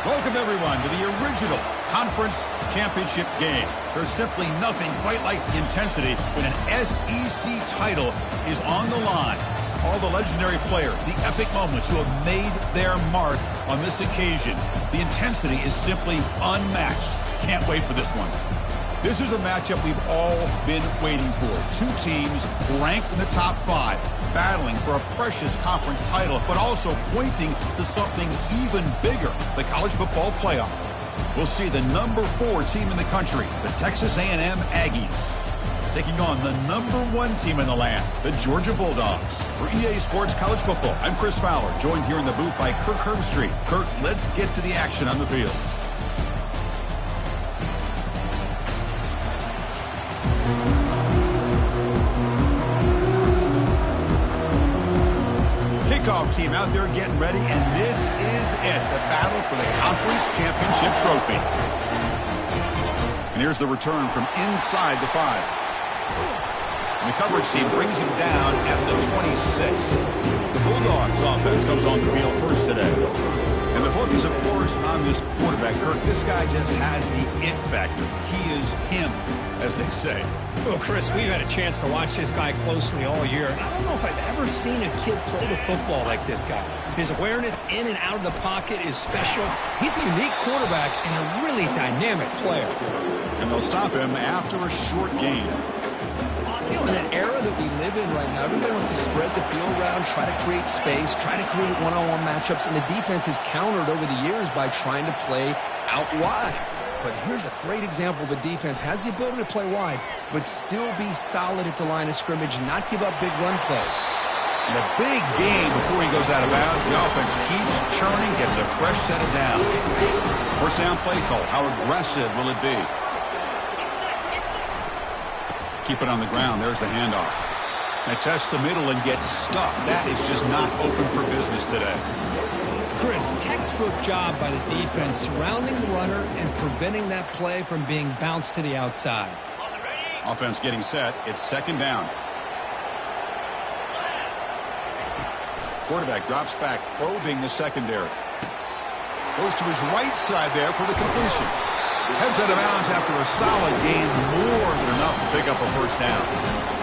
Welcome, everyone, to the original conference championship game. There's simply nothing quite like the intensity when an SEC title is on the line. All the legendary players, the epic moments who have made their mark on this occasion. The intensity is simply unmatched. Can't wait for this one. This is a matchup we've all been waiting for. Two teams ranked in the top 5, battling for a precious conference title, but also pointing to something even bigger, the college football playoff. We'll see the number 4 team in the country, the Texas A&M Aggies, taking on the number 1 team in the land, the Georgia Bulldogs. For EA Sports College Football, I'm Chris Fowler, joined here in the booth by Kirk Herbstreit. Kirk, let's get to the action on the field. Kickoff team out there getting ready, and this is it, the battle for the conference championship trophy. And here's the return from inside the 5. And the coverage team brings him down at the 26. The Bulldogs offense comes on the field first today. And the focus, of course, on this quarterback, Kirk. This guy just has the it factor. He is him, as they say. Well, Chris, we've had a chance to watch this guy closely all year. And I don't know if I've ever seen a kid throw the football like this guy. His awareness in and out of the pocket is special. He's a unique quarterback and a really dynamic player. And they'll stop him after a short gain. You know, in that era that we live in right now, everybody wants to spread the field around, try to create space, try to create one-on-one matchups, and the defense is countered over the years by trying to play out wide. But here's a great example of a defense has the ability to play wide, but still be solid at the line of scrimmage and not give up big run plays. And a big game before he goes out of bounds. The offense keeps churning, gets a fresh set of downs. First down play call. How aggressive will it be? Keep it on the ground. There's the handoff. They test the middle and get stuck. That is just not open for business today. Chris, textbook job by the defense surrounding the runner and preventing that play from being bounced to the outside. Offense getting set. It's second down. Quarterback drops back, probing the secondary. Goes to his right side there for the completion. Heads out of bounds after a solid gain, more than enough to pick up a first down.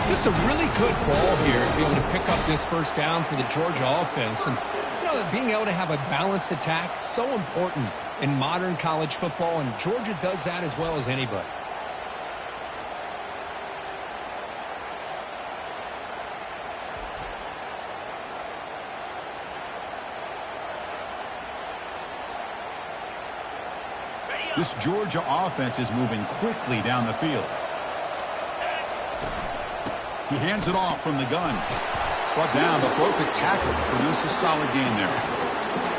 Just a really good ball here to be able to pick up this first down for the Georgia offense. And you know, being able to have a balanced attack, so important in modern college football, and Georgia does that as well as anybody. This Georgia offense is moving quickly down the field. He hands it off from the gun. Brought down, but broke a tackle to produce a solid gain there.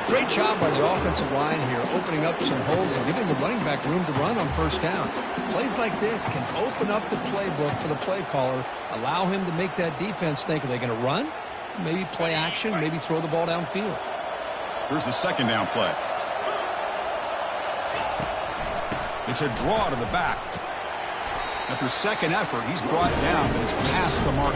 Great job by the offensive line here, opening up some holes and giving the running back room to run on first down. Plays like this can open up the playbook for the play caller, allow him to make that defense think, are they going to run? Maybe play action, maybe throw the ball downfield. Here's the second down play. It's a draw to the back. After second effort, he's brought down, but it's past the marker.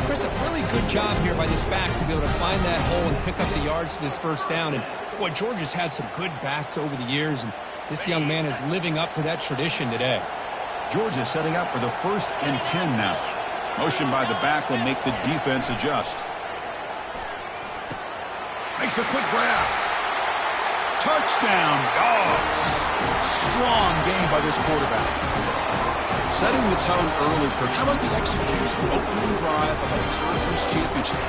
Chris, a really good job here by this back to be able to find that hole and pick up the yards for his first down. And, boy, Georgia's had some good backs over the years, and this young man is living up to that tradition today. Georgia setting up for the 1st and 10 now. Motion by the back will make the defense adjust. Makes a quick grab. Touchdown, Dogs. Strong game by this quarterback. Setting the tone early, Kirk. How about the execution, opening drive of a conference championship?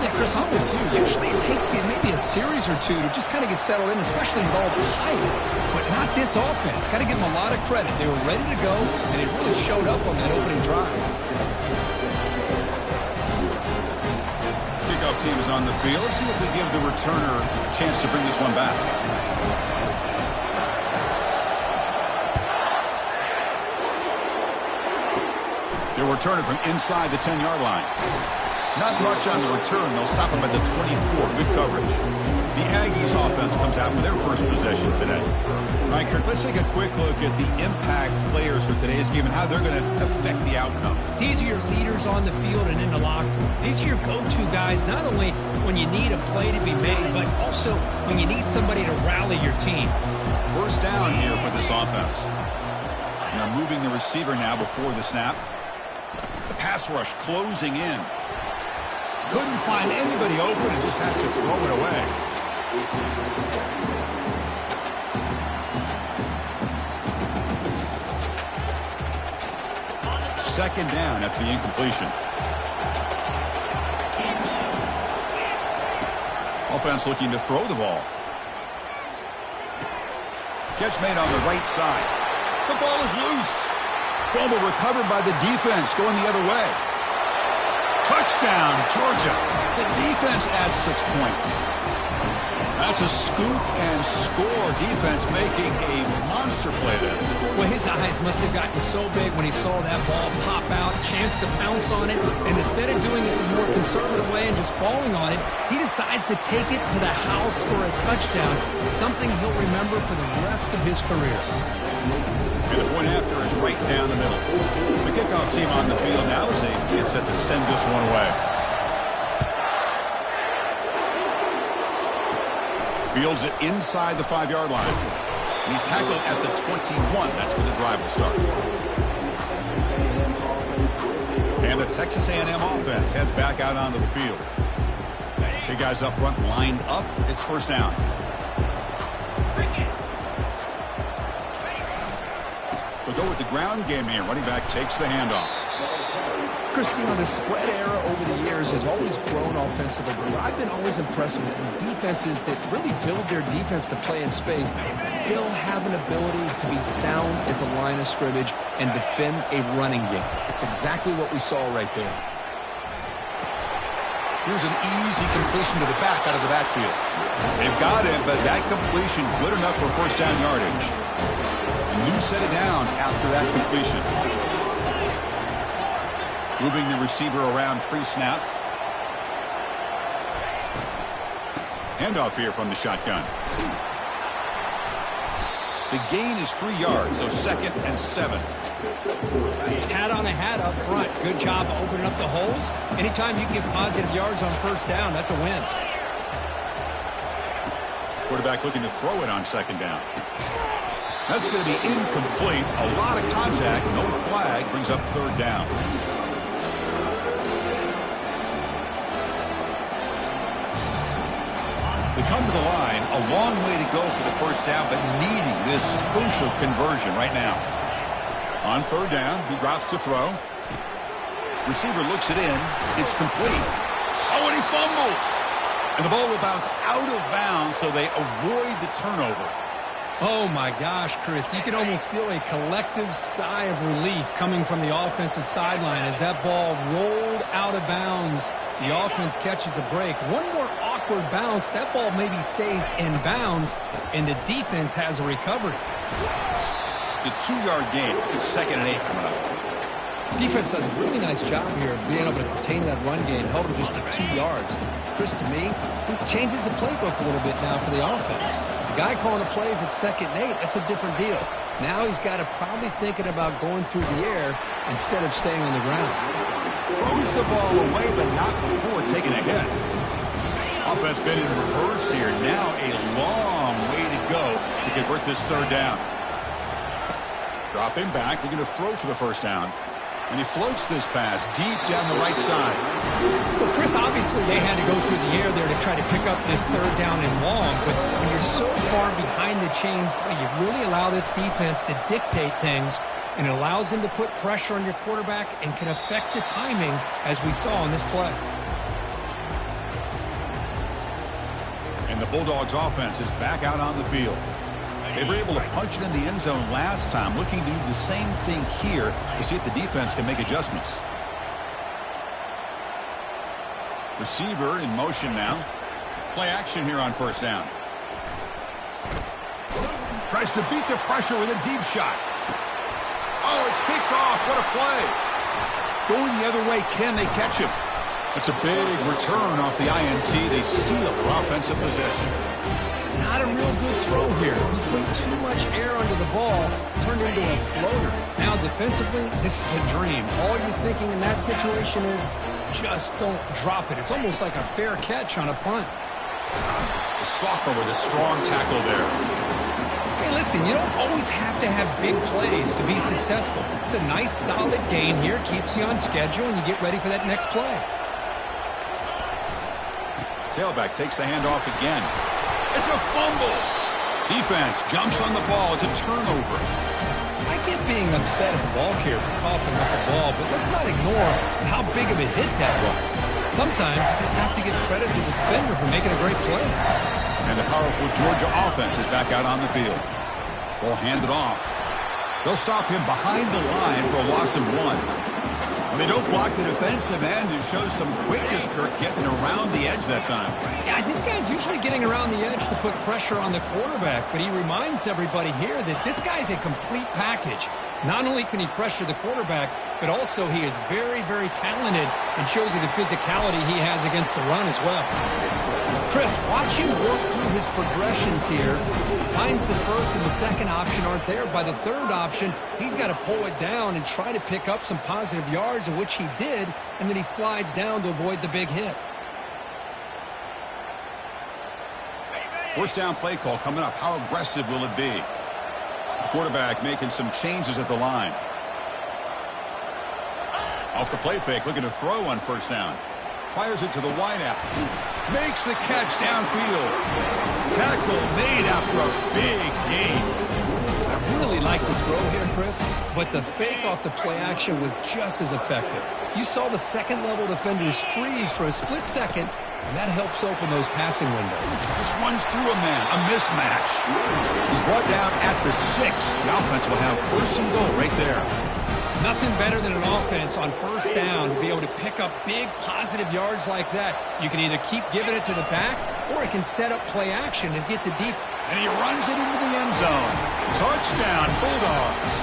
Yeah, Chris, I'm with you. Usually it takes you maybe a series or two to just kind of get settled in, especially with all the hype. But not this offense. Got to give them a lot of credit. They were ready to go, and it really showed up on that opening drive. Kickoff team is on the field. Let's see if we give the returner a chance to bring this one back. They'll return it from inside the 10-yard line. Not much on the return. They'll stop him at the 24. Good coverage. The Aggies offense comes out for their first possession today. All right, Kirk, let's take a quick look at the impact players for today's game and how they're going to affect the outcome. These are your leaders on the field and in the locker room. These are your go-to guys, not only when you need a play to be made, but also when you need somebody to rally your team. First down here for this offense. Now moving the receiver now before the snap. The pass rush closing in. Couldn't find anybody open and just has to throw it away. Second down after the incompletion. Offense looking to throw the ball. Catch made on the right side. The ball is loose. Fumble recovered by the defense going the other way. Touchdown, Georgia. The defense adds 6 points. That's a scoop and score. Defense making a monster play there. Well, his eyes must have gotten so big when he saw that ball pop out, chance to pounce on it, and instead of doing it the more conservative way and just falling on it, he decides to take it to the house for a touchdown, something he'll remember for the rest of his career. And the point after is right down the middle. The kickoff team on the field now as they get set to send this one away. Fields it inside the 5-yard line. And he's tackled at the 21. That's where the drive will start. And the Texas A&M offense heads back out onto the field. Big guys up front lined up. It's first down. We'll go with the ground game here. Running back takes the handoff. Christine, the spread era over the years has always grown offensively, but I've been always impressed with defenses that really build their defense to play in space, still have an ability to be sound at the line of scrimmage and defend a running game. It's exactly what we saw right there. Here's an easy completion to the back out of the backfield. They've got it, but that completion good enough for first down yardage. A new set of downs after that completion. Moving the receiver around pre-snap. Handoff here from the shotgun. The gain is 3 yards, so 2nd and 7. Hat on a hat up front. Good job opening up the holes. Anytime you can get positive yards on first down, that's a win. Quarterback looking to throw it on 2nd down. That's going to be incomplete. A lot of contact, no flag, brings up 3rd down. They come to the line, a long way to go for the first down, but needing this crucial conversion right now. On 3rd down, he drops to throw. Receiver looks it in. It's complete. Oh, and he fumbles. And the ball will bounce out of bounds, so they avoid the turnover. Oh, my gosh, Chris. You can almost feel a collective sigh of relief coming from the offensive sideline as that ball rolled out of bounds. The offense catches a break. One more awkward bounce. That ball maybe stays in bounds, and the defense has a recovery. It's a 2-yard gain. 2nd and 8 coming up. Defense does a really nice job here of being able to contain that run game, held him just to 2 yards. Chris, to me, this changes the playbook a little bit now for the offense. The guy calling the plays at 2nd and 8, that's a different deal. Now he's got to probably thinking about going through the air instead of staying on the ground. Throws the ball away, but not before taking a hit. Offense been in reverse here. Now a long way to go to convert this 3rd down. Dropping back, looking to throw for the first down. And he floats this pass deep down the right side. Well, Chris, obviously they had to go through the air there to try to pick up this 3rd down and long. But when you're so far behind the chains, you really allow this defense to dictate things. And it allows them to put pressure on your quarterback and can affect the timing, as we saw in this play. And the Bulldogs offense is back out on the field. They were able to punch it in the end zone last time, looking to do the same thing here to see if the defense can make adjustments. Receiver in motion now. Play action here on first down. Tries to beat the pressure with a deep shot. Oh, it's picked off. What a play. Going the other way, can they catch him? It's a big return off the INT. They steal their offensive possession. Not a real good throw here. He put too much air under the ball, turned into a floater. Now defensively, this is a dream. All you're thinking in that situation is just don't drop it. It's almost like a fair catch on a punt. The sophomore with a strong tackle there. Hey, listen, you don't always have to have big plays to be successful. It's a nice, solid gain here. Keeps you on schedule, and you get ready for that next play. Tailback takes the handoff again. It's a fumble. Defense jumps on the ball. It's a turnover. I get being upset at the ball carrier for coughing up the ball, but let's not ignore how big of a hit that was. Sometimes you just have to give credit to the defender for making a great play. And the powerful Georgia offense is back out on the field. Ball handed off. They'll stop him behind the line for a loss of 1. When they don't block the defensive end, it shows some quickness, Kirk, getting around the edge that time. Yeah, this guy's usually getting around the edge to put pressure on the quarterback, but he reminds everybody here that this guy's a complete package. Not only can he pressure the quarterback, but also he is very, very talented and shows you the physicality he has against the run as well. Chris, watch him work through his progressions here. Finds the first and the second option aren't there. By the third option, he's got to pull it down and try to pick up some positive yards, of which he did, and then he slides down to avoid the big hit. First down play call coming up. How aggressive will it be? The quarterback making some changes at the line. Off the play fake, looking to throw on first down. Fires it to the wideout. Makes the catch downfield. Tackle made after a big gain. I really like the throw here, Chris, but the fake off the play action was just as effective. You saw the second-level defenders freeze for a split second, and that helps open those passing windows. Just runs through a man, a mismatch. He's brought down at the 6. The offense will have first and goal right there. Nothing better than an offense on first down to be able to pick up big positive yards like that. You can either keep giving it to the back, or it can set up play action and get the deep. And he runs it into the end zone. Touchdown, Bulldogs.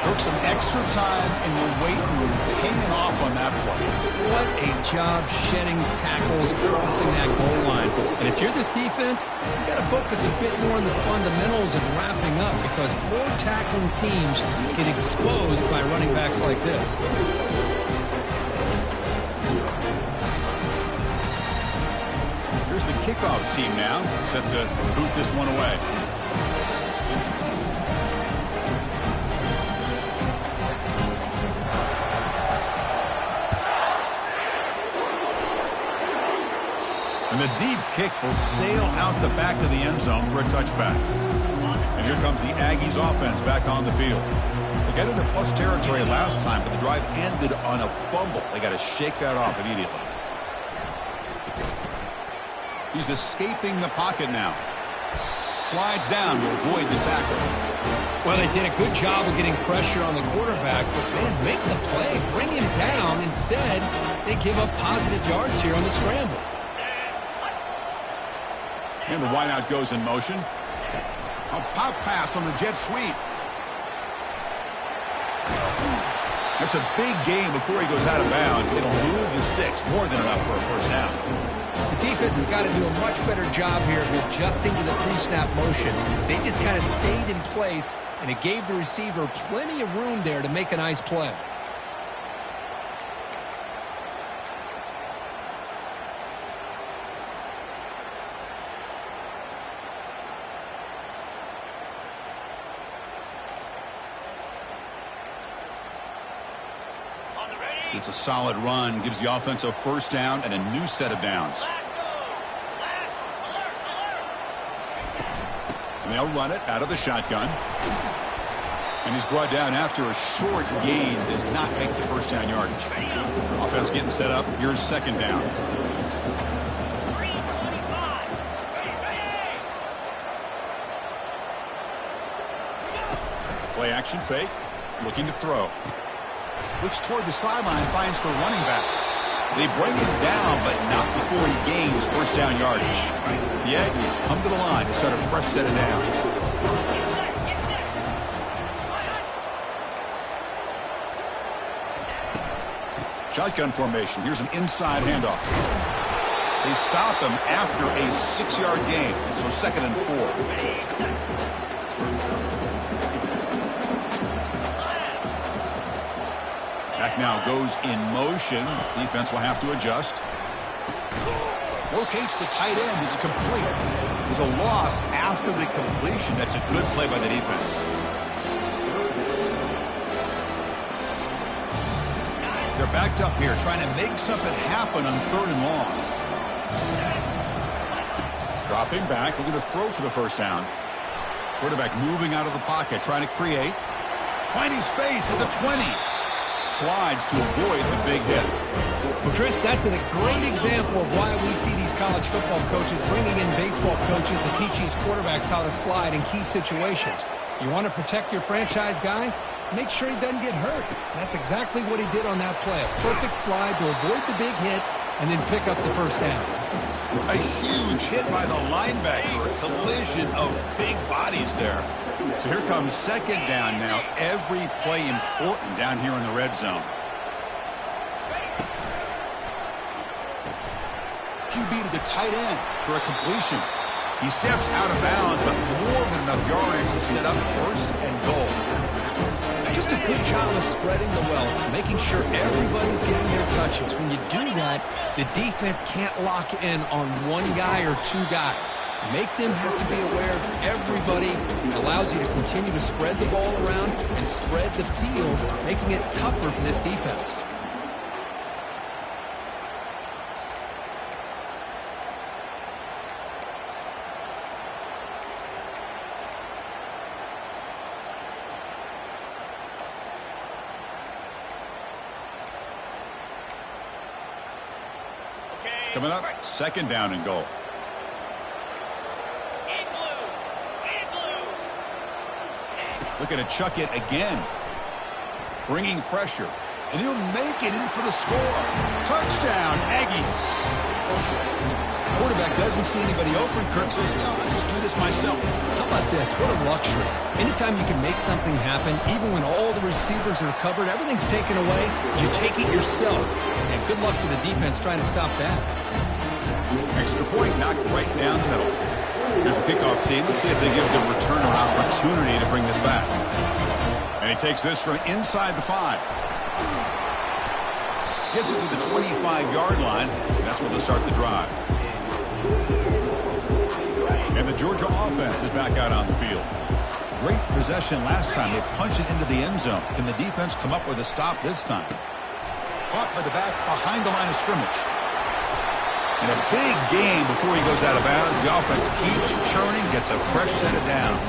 Took some extra time in the weight room paying off on that play. What a job shedding tackles, crossing that goal line. And if you're this defense, you've got to focus a bit more on the fundamentals and wrapping up, because poor tackling teams get exposed by running backs like this. Here's the kickoff team now, set to boot this one away. And the deep kick will sail out the back of the end zone for a touchback. And here comes the Aggies offense back on the field. They got into plus territory last time, but the drive ended on a fumble. They got to shake that off immediately. He's escaping the pocket now. Slides down to avoid the tackle. Well, they did a good job of getting pressure on the quarterback, but man, make the play, bring him down. Instead, they give up positive yards here on the scramble. And the wideout goes in motion. A pop pass on the jet sweep. That's a big gain before he goes out of bounds. It'll move the sticks, more than enough for a first down. The defense has got to do a much better job here of adjusting to the pre-snap motion. They just kind of stayed in place, and it gave the receiver plenty of room there to make a nice play. It's a solid run, gives the offense a first down and a new set of downs. And they'll run it out of the shotgun. And he's brought down after a short gain, does not make the first down yardage. Offense getting set up. Here's second down. Play action fake, looking to throw. Looks toward the sideline, finds the running back. They bring him down, but not before he gains first down yardage. The Aggies come to the line to set a fresh set of downs. Shotgun formation. Here's an inside handoff. They stop him after a 6-yard gain. So 2nd and 4. Back now goes in motion. Defense will have to adjust. Locates the tight end. It's complete. There's a loss after the completion. That's a good play by the defense. They're backed up here trying to make something happen on 3rd and long. Dropping back, looking to throw for the first down. Quarterback moving out of the pocket, trying to create. Finding space at the 20. Slides to avoid the big hit. Well, Chris, that's a great example of why we see these college football coaches bringing in baseball coaches to teach these quarterbacks how to slide in key situations. You want to protect your franchise guy? Make sure he doesn't get hurt. That's exactly what he did on that play. A perfect slide to avoid the big hit and then pick up the first down. A huge hit by the linebacker. A collision of big bodies there. So here comes 2nd down now. Every play important down here in the red zone. QB to the tight end for a completion. He steps out of bounds, but more than enough yardage to set up 1st and goal. Just a good job of spreading the wealth, making sure everybody's getting their touches. When you do that, the defense can't lock in on one guy or 2 guys. Make them have to be aware of everybody. It allows you to continue to spread the ball around and spread the field, making it tougher for this defense. Coming up, 2nd down and goal. Looking to chuck it again. Bringing pressure. And he'll make it in for the score. Touchdown, Aggies. Quarterback doesn't see anybody open. Kirk says, no, I'll just do this myself. How about this? What a luxury. Anytime you can make something happen, even when all the receivers are covered, everything's taken away, you take it yourself. And good luck to the defense trying to stop that. Extra point knocked right down the middle. Here's the kickoff team. Let's see if they give the returner opportunity to bring this back. And he takes this from inside the 5. Gets it to the 25-yard line. That's where they'll start the drive. And the Georgia offense is back out on the field. Great possession last time. They punched it into the end zone. Can the defense come up with a stop this time? Caught by the back behind the line of scrimmage. And a big game before he goes out of bounds. The offense keeps churning, gets a fresh set of downs.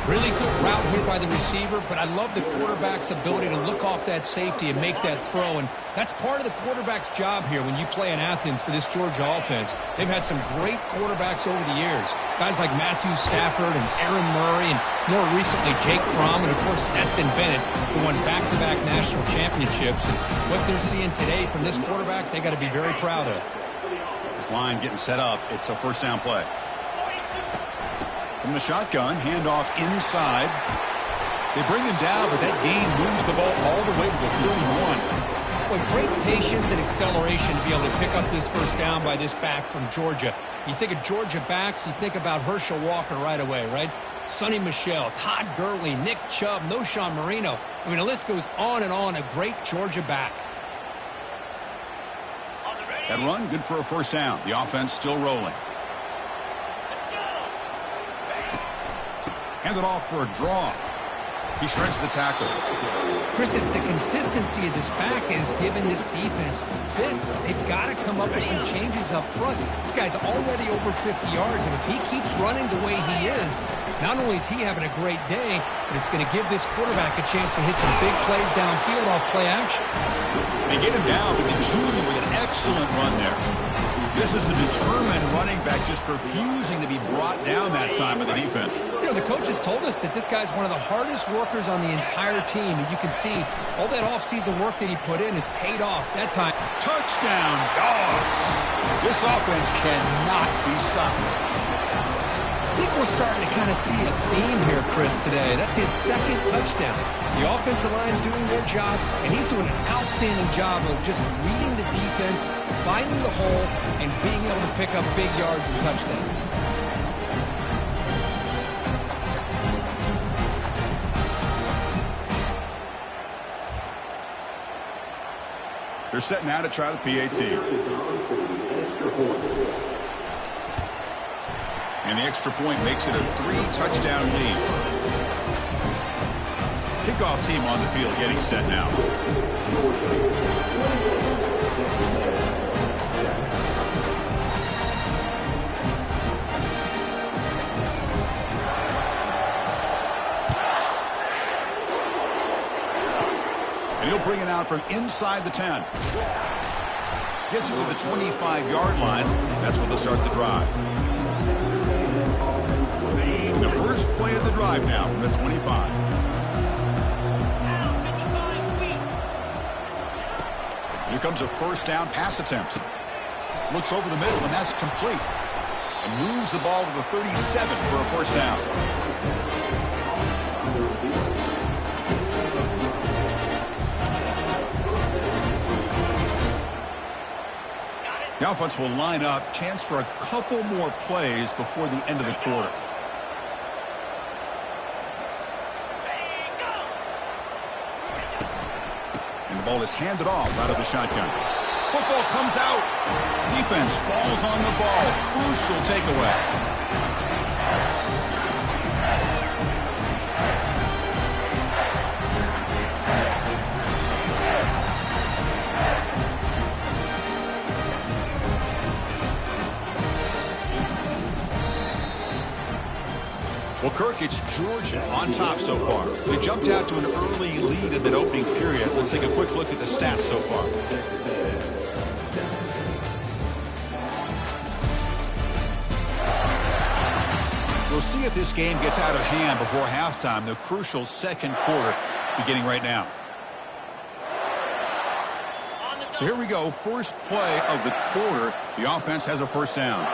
Really good route here by the receiver, but I love the quarterback's ability to look off that safety and make that throw. And that's part of the quarterback's job here when you play in Athens for this Georgia offense. They've had some great quarterbacks over the years. Guys like Matthew Stafford and Aaron Murray and more recently Jake Fromm and, of course, Stetson Bennett, who won back-to-back national championships. And what they're seeing today from this quarterback, they got to be very proud of. This line getting set up. It's a 1st down play. From the shotgun, handoff inside. They bring him down, but that gain moves the ball all the way to the 31. Boy, great patience and acceleration to be able to pick up this 1st down by this back from Georgia. You think of Georgia backs, you think about Herschel Walker right away, right? Sonny Michel, Todd Gurley, Nick Chubb, Noshawn Marino. I mean, the list goes on and on of great Georgia backs. That run, good for a 1st down. The offense still rolling. Hand it off for a draw. He shreds the tackle. Chris, it's the consistency of this back is giving this defense fits. They've got to come up with some changes up front. This guy's already over 50 yards, and if he keeps running the way he is, not only is he having a great day, but it's going to give this quarterback a chance to hit some big plays downfield off play action. They get him down, but the junior with an excellent run there. This is a determined running back just refusing to be brought down that time by the defense. You know, the coaches told us that this guy's one of the hardest workers on the entire team. And you can see all that offseason work that he put in has paid off that time. Touchdown, Dogs. This offense cannot be stopped. think we're starting to kind of see a theme here, Chris, today. That's his second touchdown. The offensive line doing their job, and he's doing an outstanding job of just reading the defense, finding the hole, and being able to pick up big yards and touchdowns. They're set now to try the PAT. And the extra point makes it a 3-touchdown lead. Kickoff team on the field getting set now. And he'll bring it out from inside the 10. Gets it to the 25-yard line. That's where they'll start the drive. The first play of the drive now from the 25. Here comes a first down pass attempt. Looks over the middle, and that's complete. And moves the ball to the 37 for a first down. The offense will line up. Chance for a couple more plays before the end of the quarter. And the ball is handed off out of the shotgun. Football comes out. Defense falls on the ball. Crucial takeaway. Well, Kirk, it's Georgia on top so far. They jumped out to an early lead in that opening period. Let's take a quick look at the stats so far. We'll see if this game gets out of hand before halftime. The crucial second quarter beginning right now. So here we go. First play of the quarter. The offense has a first down.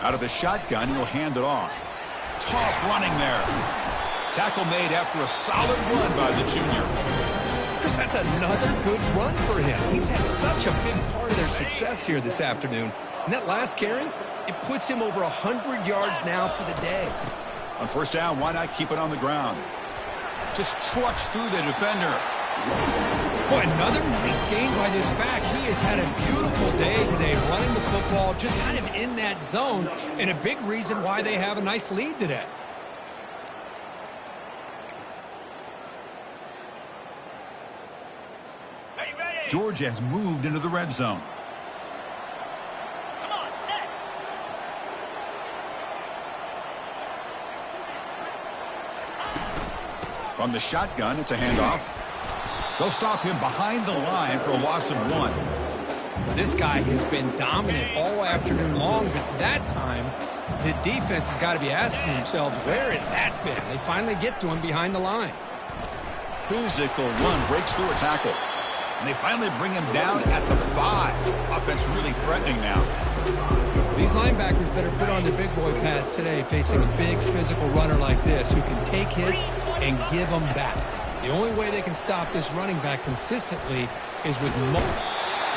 Out of the shotgun, he'll hand it off. Tough running there. Tackle made after a solid run by the junior. Chris, that's another good run for him. He's had such a big part of their success here this afternoon. And that last carry, it puts him over 100 yards now for the day. On first down, why not keep it on the ground? Just trucks through the defender. Boy, another nice game by this back. He has had a beautiful day today running the football, just kind of in that zone, and a big reason why they have a nice lead today. Georgia has moved into the red zone. Come on, set. From the shotgun, it's a handoff. They'll stop him behind the line for a loss of 1. This guy has been dominant all afternoon long, but that time, the defense has got to be asking themselves, where has that been? They finally get to him behind the line. Physical run breaks through a tackle. And they finally bring him down at the 5. Offense really threatening now. These linebackers better put on their big boy pads today, facing a big physical runner like this who can take hits and give them back. The only way they can stop this running back consistently is with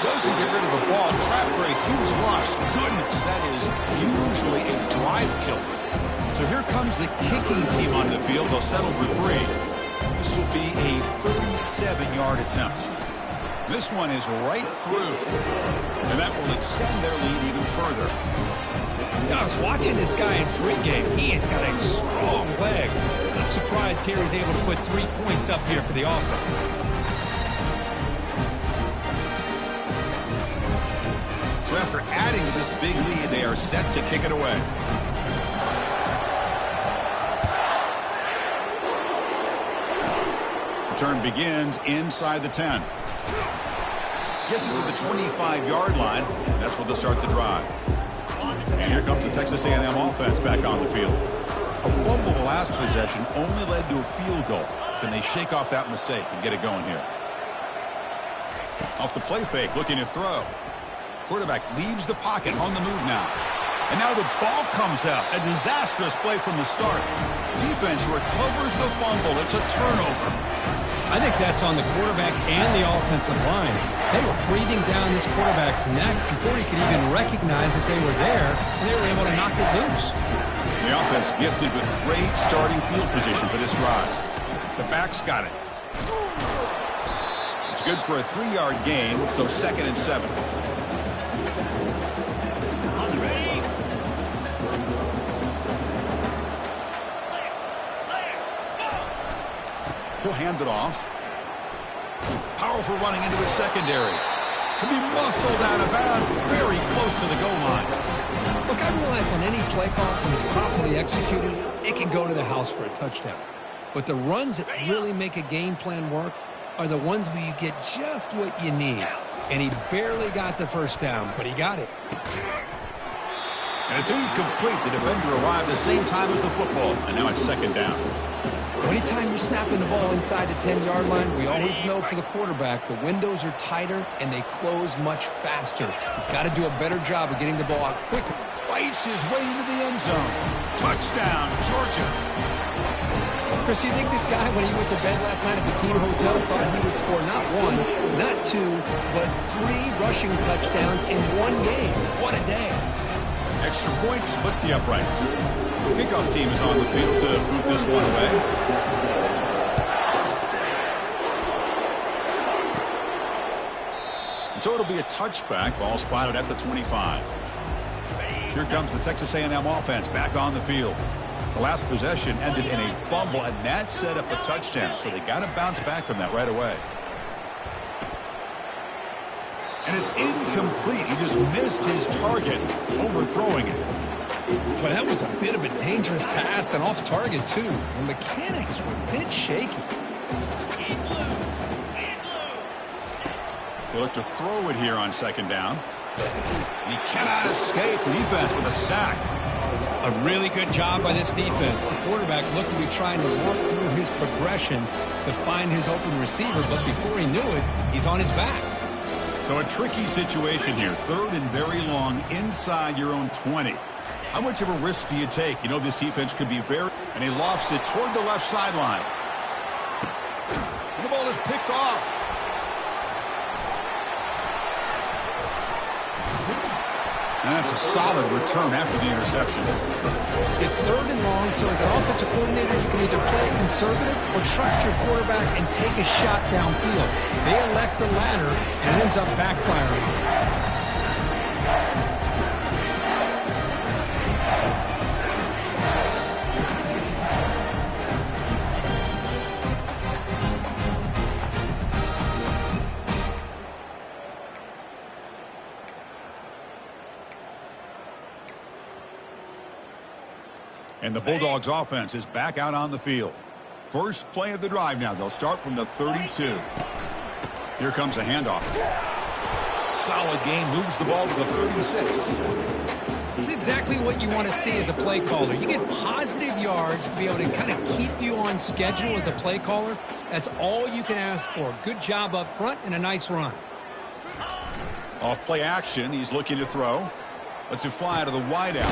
Doesn't get rid of the ball. Trapped for a huge loss. Goodness, that is usually a drive killer. So here comes the kicking team on the field. They'll settle for 3. This will be a 37-yard attempt. This one is right through. And that will extend their lead even further. I was watching this guy in pregame. He has got a strong leg. I'm surprised here he's able to put 3 points up here for the offense. So after adding to this big lead, they are set to kick it away. Return begins inside the 10. Gets it to the 25-yard line. That's where they'll start the drive. And here comes the Texas A&M offense back on the field. A fumble the last possession only led to a field goal. Can they shake off that mistake and get it going here? Off the play fake, looking to throw. Quarterback leaves the pocket on the move now. And now the ball comes out. A disastrous play from the start. Defense recovers the fumble. It's a turnover. I think that's on the quarterback and the offensive line. They were breathing down this quarterback's neck before he could even recognize that they were there, and they were able to knock it loose. The offense gifted with great starting field position for this drive. The back's got it. It's good for a 3-yard gain, so 2nd and 7. He'll hand it off. Powerful running into the secondary. He'll be muscled out of bounds very close to the goal line. Look, I realize on any play call, when it's properly executed, it can go to the house for a touchdown. But the runs that really make a game plan work are the ones where you get just what you need. And he barely got the first down, but he got it. And it's incomplete. The defender arrived the same time as the football, and now it's 2nd down. Anytime you're snapping the ball inside the 10-yard line, we always know for the quarterback the windows are tighter and they close much faster. He's got to do a better job of getting the ball out quicker. Fights his way into the end zone. Touchdown, Georgia. Chris, you think this guy, when he went to bed last night at the team hotel, thought he would score not 1, not 2, but 3 rushing touchdowns in one game? What a day. Extra point splits the uprights. Kickoff team is on the field to boot this one away. So it'll be a touchback. Ball spotted at the 25. Here comes the Texas A&M offense back on the field. The last possession ended in a fumble, and that set up a touchdown. So they got to bounce back from that right away. And it's incomplete. He just missed his target, overthrowing it. But that was a bit of a dangerous pass and off target, too. The mechanics were a bit shaky. They look to throw it here on 2nd down. He cannot escape the defense with a sack. A really good job by this defense. The quarterback looked to be trying to work through his progressions to find his open receiver, but before he knew it, he's on his back. So a tricky situation here. 3rd and very long inside your own 20. How much of a risk do you take? You know this defense could be very... And he lofts it toward the left sideline. And the ball is picked off. And that's a solid return after the interception. It's 3rd and long, so as an offensive coordinator, you can either play it conservative or trust your quarterback and take a shot downfield. They elect the latter, and it ends up backfiring. And the Bulldogs offense is back out on the field. First play of the drive now. They'll start from the 32. Here comes a handoff. Solid gain, moves the ball to the 36. This is exactly what you want to see as a play caller. You get positive yards to be able to kind of keep you on schedule as a play caller. That's all you can ask for. Good job up front and a nice run. Off play action, he's looking to throw. Lets it fly to the wideout.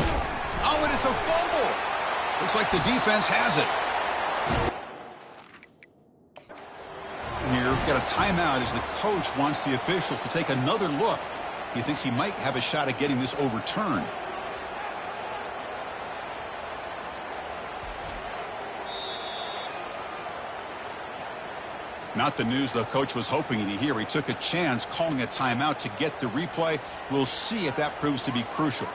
Oh, and it's a fumble. Looks like the defense has it. Here, got a timeout as the coach wants the officials to take another look. He thinks he might have a shot at getting this overturned. Not the news the coach was hoping to hear. He took a chance calling a timeout to get the replay. We'll see if that proves to be crucial.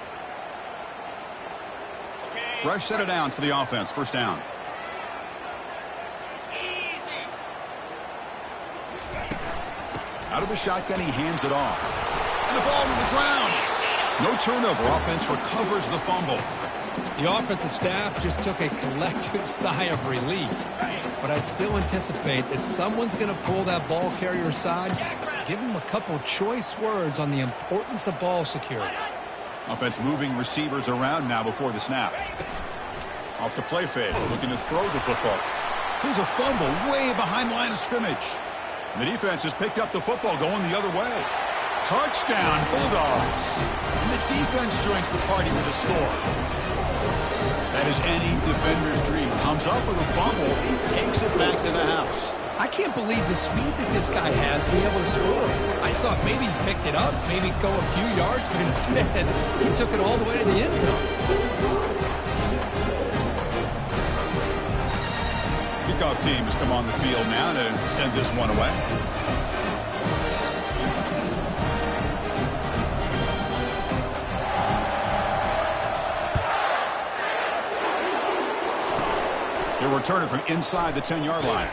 Fresh set of downs for the offense. 1st down. Out of the shotgun, he hands it off. And the ball to the ground. No turnover. Offense recovers the fumble. The offensive staff just took a collective sigh of relief. But I'd still anticipate that someone's going to pull that ball carrier aside, give him a couple choice words on the importance of ball security. Offense moving receivers around now before the snap. Off the play fake, looking to throw the football. Here's a fumble way behind the line of scrimmage. And the defense has picked up the football going the other way. Touchdown, Bulldogs. And the defense joins the party with a score. That is any defender's dream. Comes up with a fumble, takes it back to the house. I can't believe the speed that this guy has to be able to score. I thought maybe he picked it up, maybe go a few yards, but instead he took it all the way to the end zone. Kickoff team has come on the field now to send this one away. They're returning from inside the 10-yard line.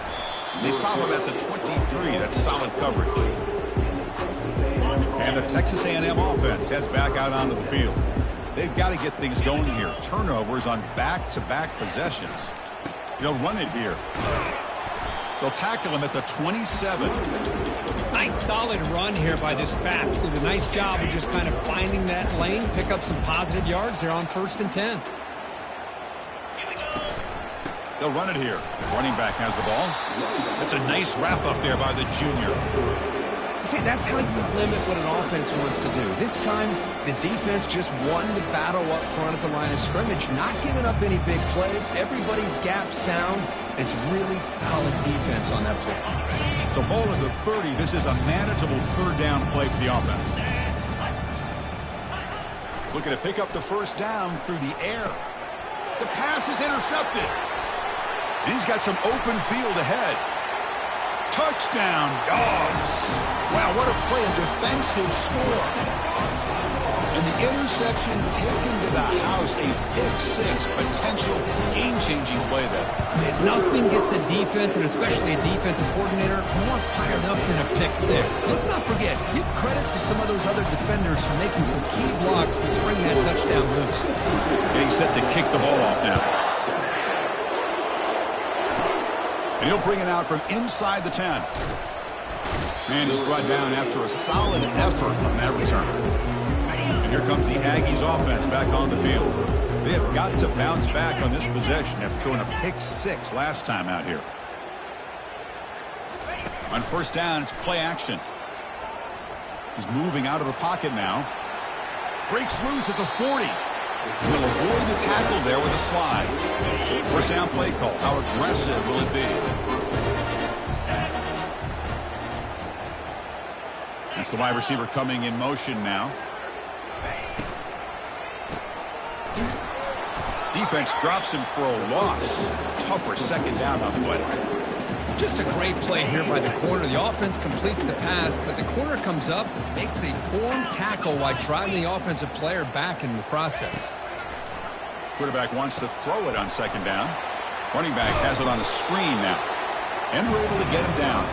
They stop him at the 23. That's solid coverage. And the Texas A&M offense heads back out onto the field. They've got to get things going here. Turnovers on back-to-back possessions. They'll run it here. They'll tackle him at the 27. Nice solid run here by this back. Did a nice job of just kind of finding that lane, pick up some positive yards there on 1st and 10. They'll run it here. Running back has the ball. That's a nice wrap up there by the junior. See, that's how you limit what an offense wants to do. This time, the defense just won the battle up front at the line of scrimmage, not giving up any big plays. Everybody's gap sound. It's really solid defense on that play. So ball at the 30. This is a manageable third down play for the offense. Looking to pick up the first down through the air. The pass is intercepted. And he's got some open field ahead. Touchdown, Dogs. Wow, what a play, a defensive score. And the interception taken to the house, a pick-6 potential game-changing play there. Man, nothing gets a defense, and especially a defensive coordinator, more fired up than a pick-6. Let's not forget, give credit to some of those other defenders for making some key blocks to spring that touchdown loose. Getting set to kick the ball off now. And he'll bring it out from inside the 10. And he's brought down after a solid effort on that return. And here comes the Aggies offense back on the field. They have got to bounce back on this possession after going a pick-6 last time out here. On first down, it's play action. He's moving out of the pocket now. Breaks loose at the 40. Will avoid the tackle there with a slide. First down play call. How aggressive will it be? That's the wide receiver coming in motion now. Defense drops him for a loss. Tougher second down on the way. Just a great play here by the corner. The offense completes the pass, but the corner comes up, makes a form tackle while driving the offensive player back in the process. Quarterback wants to throw it on second down. Running back has it on a screen now. And we're able to get him down.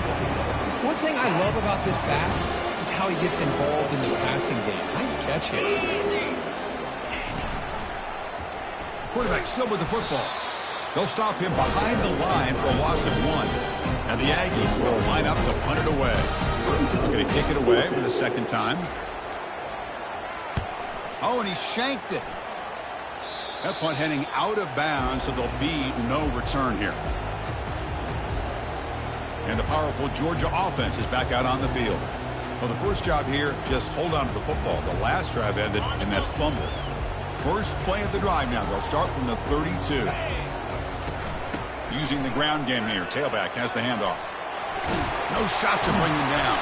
One thing I love about this back is how he gets involved in the passing game. Nice catch here. Quarterback still with the football. They'll stop him behind the line for a loss of 1. And the Aggies will line up to punt it away. They're going to kick it away for the second time. Oh, and he shanked it. That punt heading out of bounds, so there'll be no return here. And the powerful Georgia offense is back out on the field. Well, the first job here, just hold on to the football. The last drive ended in that fumble. First play of the drive now. They'll start from the 32. Using the ground game here. Tailback has the handoff. No shot to bring him down.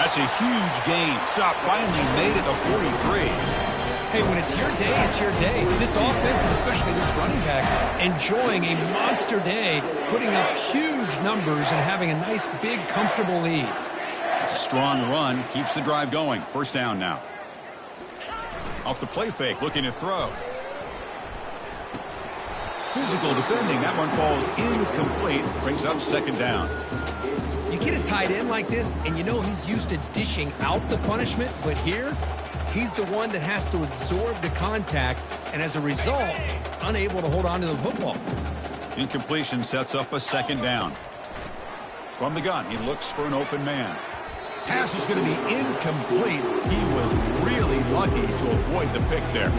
That's a huge gain. Stop finally made it to 43. Hey, when it's your day, it's your day. This offense, and especially this running back, enjoying a monster day, putting up huge numbers and having a nice, big, comfortable lead. It's a strong run. Keeps the drive going. First down now. Off the play fake, looking to throw. Physical defending. That one falls incomplete. Brings up second down. You get a tight end like this, and you know he's used to dishing out the punishment, but here, he's the one that has to absorb the contact, and as a result, he's unable to hold on to the football. Incompletion sets up a second down. From the gun, he looks for an open man. Pass is going to be incomplete. He was really lucky to avoid the pick there.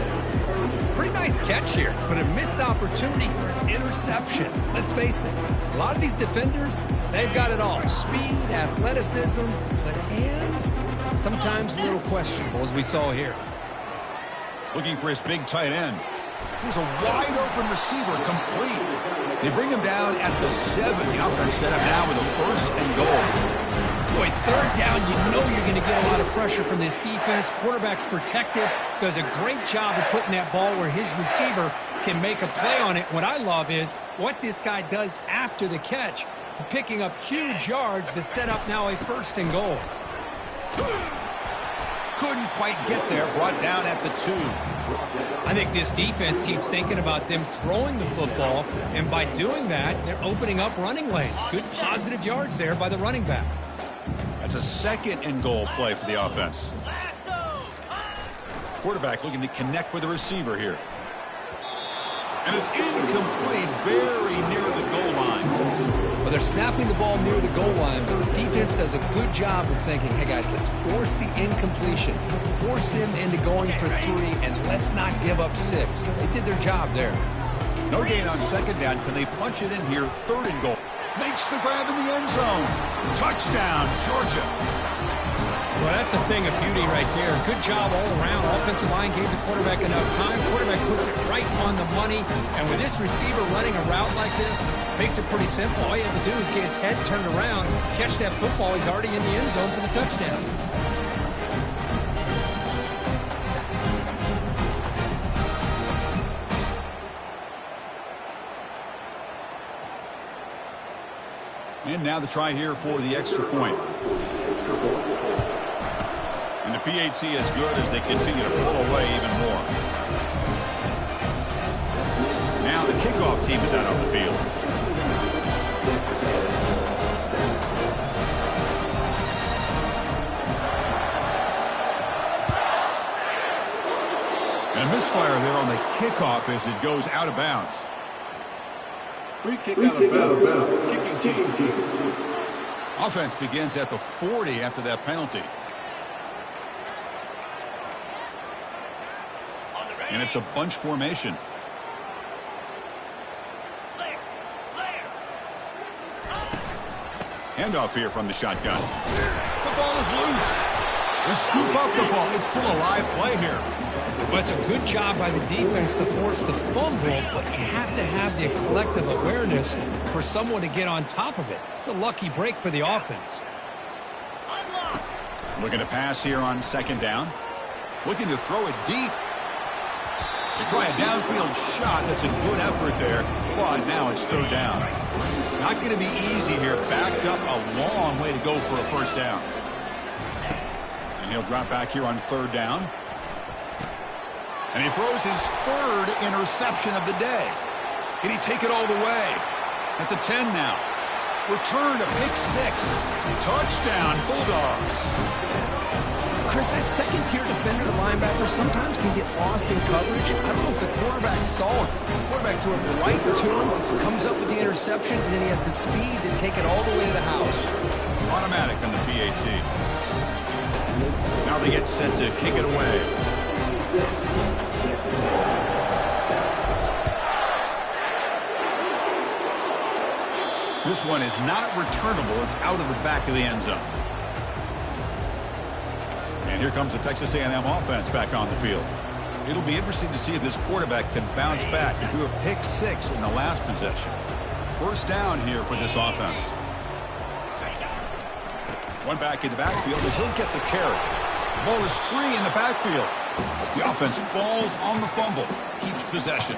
Pretty nice catch here, but a missed opportunity for an interception. Let's face it, a lot of these defenders, they've got it all. Speed, athleticism, but hands, sometimes a little questionable, as we saw here. Looking for his big tight end. Here's a wide-open receiver, complete. They bring him down at the 7. The offense set up now with a 1st and goal. Boy, 3rd down, you know you're going to get a lot of pressure from this defense. Quarterback's protected, does a great job of putting that ball where his receiver can make a play on it. What I love is what this guy does after the catch to picking up huge yards to set up now a 1st and goal. Couldn't quite get there, brought down at the 2. I think this defense keeps thinking about them throwing the football, and by doing that, they're opening up running lanes. Good positive yards there by the running back. That's a 2nd and goal play for the offense. Quarterback looking to connect with the receiver here. And it's incomplete, very near the goal line. Well, they're snapping the ball near the goal line, but the defense does a good job of thinking, hey, guys, let's force the incompletion. Force them into going for 3, and let's not give up 6. They did their job there. No gain on 2nd down. Can they punch it in here? 3rd and goal. Makes the grab in the end zone. Touchdown, Georgia. Well, that's a thing of beauty right there. Good job all around. Offensive line gave the quarterback enough time. Quarterback puts it right on the money. And with this receiver running a route like this, makes it pretty simple. All you have to do is get his head turned around, catch that football. He's already in the end zone for the touchdown. And now the try here for the extra point. And the PAT as good as they continue to pull away even more. Now the kickoff team is out on the field. And a misfire there on the kickoff as it goes out of bounds. Free kick out of bounds. Kicking team. Offense begins at the 40 after that penalty. And it's a bunch formation. Handoff here from the shotgun. The ball is loose. They scoop up the ball. It's still a live play here. Well, it's a good job by the defense to force the fumble, but you have to have the collective awareness for someone to get on top of it. It's a lucky break for the offense. Looking to pass here on 2nd down. Looking to throw it deep. They try a downfield shot. That's a good effort there, but now it's 3rd down. Not going to be easy here. Backed up a long way to go for a 1st down. And he'll drop back here on 3rd down. And he throws his 3rd interception of the day. Can he take it all the way? At the 10 now. Return to pick 6. Touchdown, Bulldogs. Chris, that second-tier defender, the linebacker, sometimes can get lost in coverage. I don't know if the quarterback saw him. The quarterback threw it right to him, comes up with the interception, and then he has the speed to take it all the way to the house. Automatic on the PAT. Now they get set to kick it away. This one is not returnable. It's out of the back of the end zone. And here comes the Texas A&M offense back on the field. It'll be interesting to see if this quarterback can bounce back. He threw a pick 6 in the last possession. 1st down here for this offense. One back in the backfield, and he'll get the carry. The ball is free in the backfield. The offense falls on the fumble, keeps possession.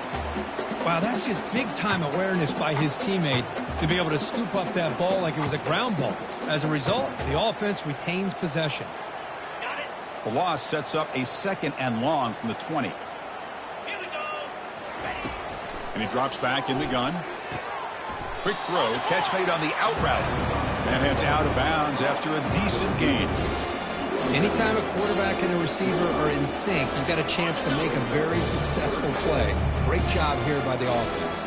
Wow, that's just big-time awareness by his teammate to be able to scoop up that ball like it was a ground ball. As a result, the offense retains possession. The loss sets up a 2nd and long from the 20. And he drops back in the gun. Quick throw, catch made on the out route. And heads out of bounds after a decent gain. Anytime a quarterback and a receiver are in sync, you've got a chance to make a very successful play. Great job here by the offense.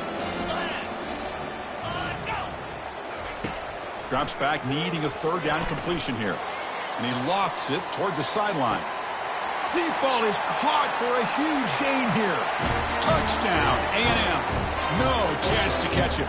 Drops back, needing a 3rd down completion here. And he lofts it toward the sideline. Deep ball is caught for a huge gain here. Touchdown, A&M. No chance to catch it.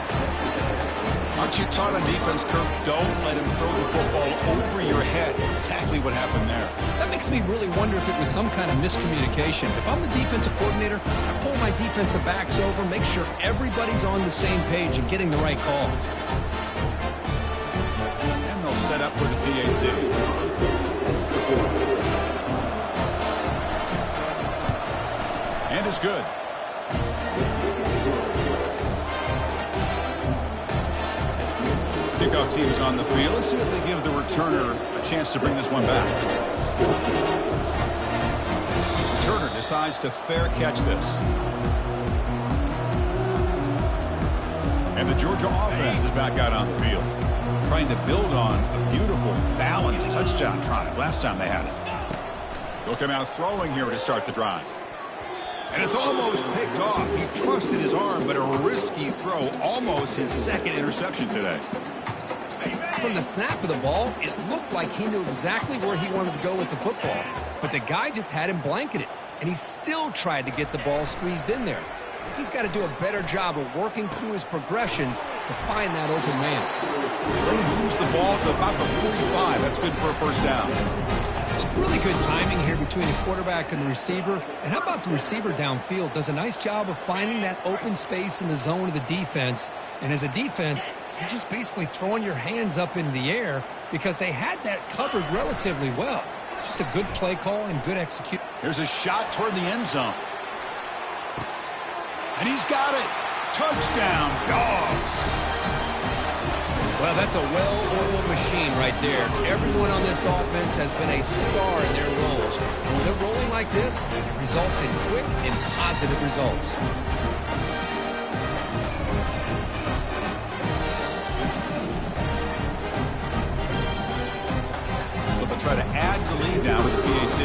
Aren't you taught on defense, Kirk? Don't let him throw the football over your head. Exactly what happened there. That makes me really wonder if it was some kind of miscommunication. If I'm the defensive coordinator, I pull my defensive backs over, make sure everybody's on the same page and getting the right calls. And they'll set up for the PAT. And it's good. Kickoff team's on the field. Let's see if they give the returner a chance to bring this one back. Returner decides to fair catch this. And the Georgia offense is back out on the field, trying to build on a beautiful, balanced touchdown drive last time they had it. They'll come out throwing here to start the drive. And it's almost picked off. He trusted his arm, but a risky throw. Almost his second interception today. From the snap of the ball, it looked like he knew exactly where he wanted to go with the football. But the guy just had him blanketed, and he still tried to get the ball squeezed in there. He's got to do a better job of working through his progressions to find that open man. They moves the ball to about the 45. That's good for a first down. It's really good timing here between the quarterback and the receiver. And how about the receiver downfield? Does a nice job of finding that open space in the zone of the defense. And as a defense, you're just basically throwing your hands up in the air because they had that covered relatively well. Just a good play call and good execution. Here's a shot toward the end zone. And he's got it. Touchdown, Dogs. Well, that's a well-oiled machine right there. Everyone on this offense has been a star in their roles. And when they're rolling like this, it results in quick and positive results. But they'll try to add the lead now with the PAT.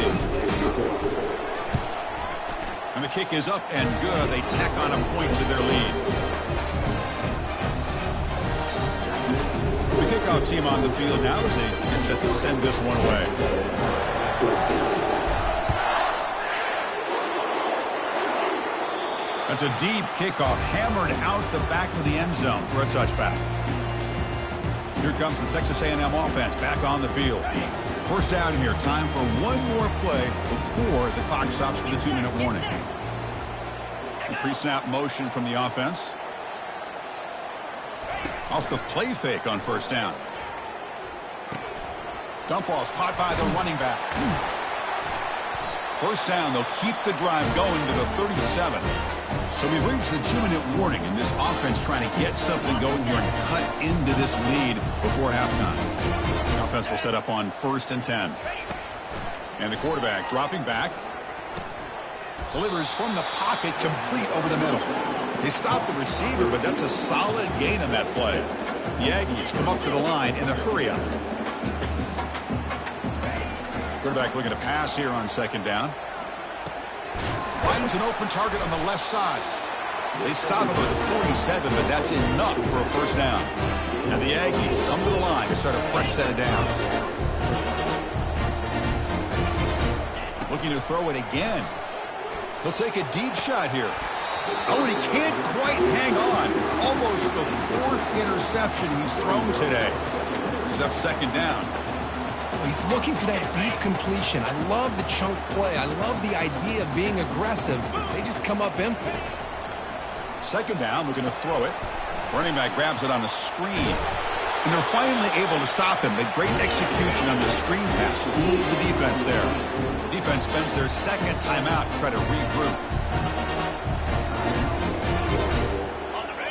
And the kick is up and good. They tack on a point to their lead. Kickoff team on the field now as they get set to send this one away. That's a deep kickoff, hammered out the back of the end zone for a touchback. Here comes the Texas A&M offense back on the field. First down here, time for one more play before the clock stops for the 2-minute warning. Pre-snap motion from the offense. Off the play fake on first down. Dump off caught by the running back. First down, they'll keep the drive going to the 37. So we reached the 2-minute warning, and this offense trying to get something going here and cut into this lead before halftime. The offense will set up on 1st and 10. And the quarterback dropping back. Delivers from the pocket, complete over the middle. They stop the receiver, but that's a solid gain on that play. The Aggies come up to the line in the hurry up. Quarterback looking to pass here on second down. Finds an open target on the left side. They stop him at the 47, but that's enough for a first down. Now the Aggies come to the line to start a fresh set of downs. Looking to throw it again. He'll take a deep shot here. Oh, and he can't quite hang on. Almost the 4th interception he's thrown today. He's up second down. He's looking for that deep completion. I love the chunk play. I love the idea of being aggressive. They just come up empty. Second down, looking to throw it. Running back grabs it on a screen. And they're finally able to stop him. But great execution on the screen pass. Fooled the defense there. The defense spends their second timeout to try to regroup.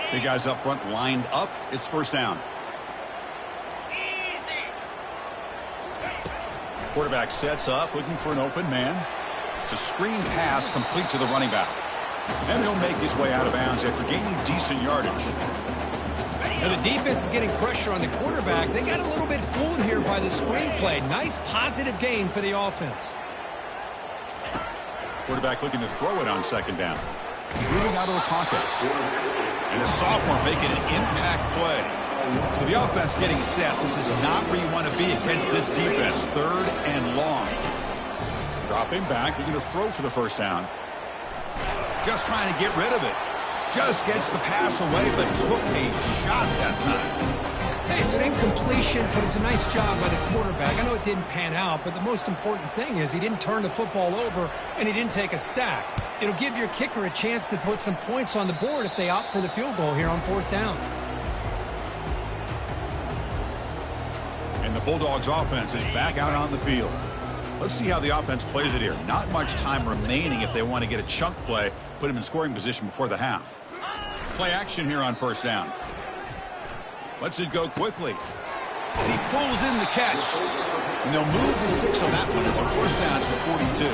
Big guys up front lined up. It's first down. Quarterback sets up, looking for an open man. It's a screen pass complete to the running back. And he'll make his way out of bounds after gaining decent yardage. Now the defense is getting pressure on the quarterback. They got a little bit fooled here by the screen play. Nice positive gain for the offense. Quarterback looking to throw it on second down. He's moving out of the pocket. And the sophomore making an impact play. So the offense getting set. This is not where you want to be against this defense. 3rd and long. Dropping back, looking to throw for the first down. Just trying to get rid of it. Just gets the pass away, but took a shot that time. Hey, it's an incompletion, but it's a nice job by the quarterback. I know it didn't pan out, but the most important thing is he didn't turn the football over and he didn't take a sack. It'll give your kicker a chance to put some points on the board if they opt for the field goal here on 4th down. And the Bulldogs offense is back out on the field. Let's see how the offense plays it here. Not much time remaining if they want to get a chunk play, put him in scoring position before the half. Play action here on 1st down. Lets it go quickly. And he pulls in the catch. And they'll move the 6 on that one. It's a 1st down to the 42.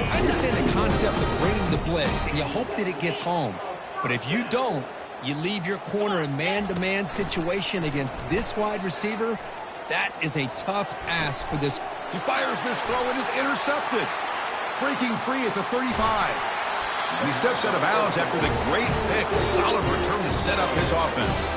I understand the concept of bringing the blitz, and you hope that it gets home. But if you don't, you leave your corner in man-to-man situation against this wide receiver. That is a tough ask for this. He fires this throw. It is intercepted. Breaking free at the 35. And he steps out of bounds after the great pick. A solid return to set up his offense.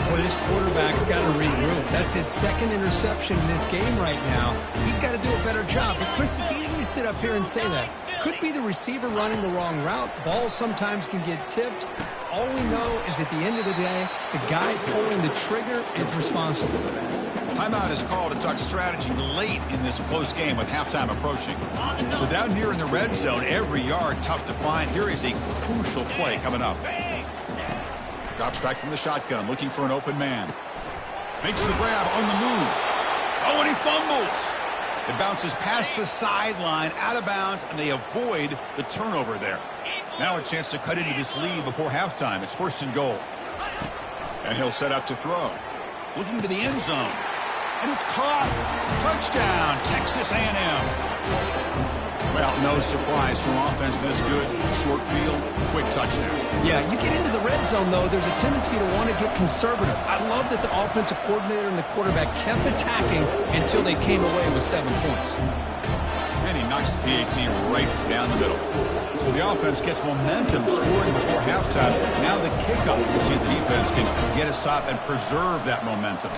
Boy, this quarterback's got to regroup. That's his 2nd interception in this game right now. He's got to do a better job. But, Chris, it's easy to sit up here and say that. Could be the receiver running the wrong route. Balls sometimes can get tipped. All we know is at the end of the day, the guy pulling the trigger is responsible. Timeout is called to talk strategy late in this close game with halftime approaching. So down here in the red zone, every yard tough to find. Here is a crucial play coming up. Drops back from the shotgun, looking for an open man. Makes the grab on the move. Oh, and he fumbles. It bounces past the sideline, out of bounds, and they avoid the turnover there. Now a chance to cut into this lead before halftime. It's 1st and goal. And he'll set up to throw. Looking to the end zone. And it's caught. Touchdown, Texas A&M. Well, no surprise from offense this good. Short field, quick touchdown. Yeah, you get into the red zone, though, there's a tendency to want to get conservative. I love that the offensive coordinator and the quarterback kept attacking until they came away with 7 points. And he knocks the PAT right down the middle. So the offense gets momentum scoring before halftime. Now the kickoff. You see the defense can get a stop and preserve that momentum.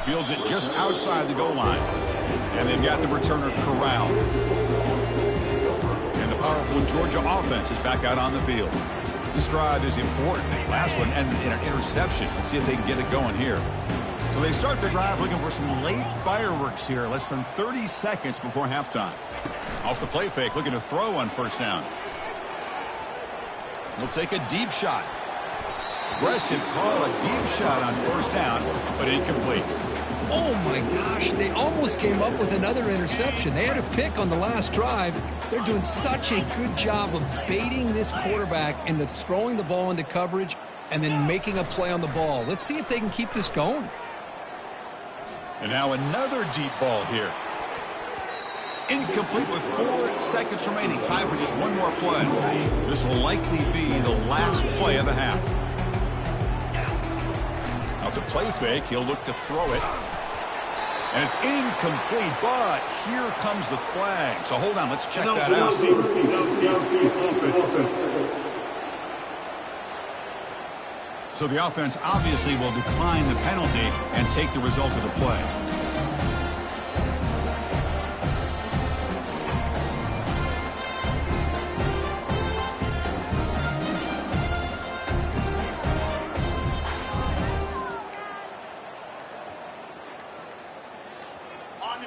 Fields it just outside the goal line. And they've got the returner corralled. And the powerful Georgia offense is back out on the field. This drive is important. The last one ended in an interception. Let's see if they can get it going here. So they start the drive looking for some late fireworks here. Less than 30 seconds before halftime. Off the play fake, looking to throw on 1st down. He'll take a deep shot. Aggressive call, a deep shot on 1st down, but incomplete. Oh, my gosh. They almost came up with another interception. They had a pick on the last drive. They're doing such a good job of baiting this quarterback into throwing the ball into coverage and then making a play on the ball. Let's see if they can keep this going. And now another deep ball here. Incomplete with 4 seconds remaining. Time for just one more play. This will likely be the last play of the half. Off the play fake, he'll look to throw it. And it's incomplete, but here comes the flag. So hold on, let's check that out. So the offense obviously will decline the penalty and take the result of the play.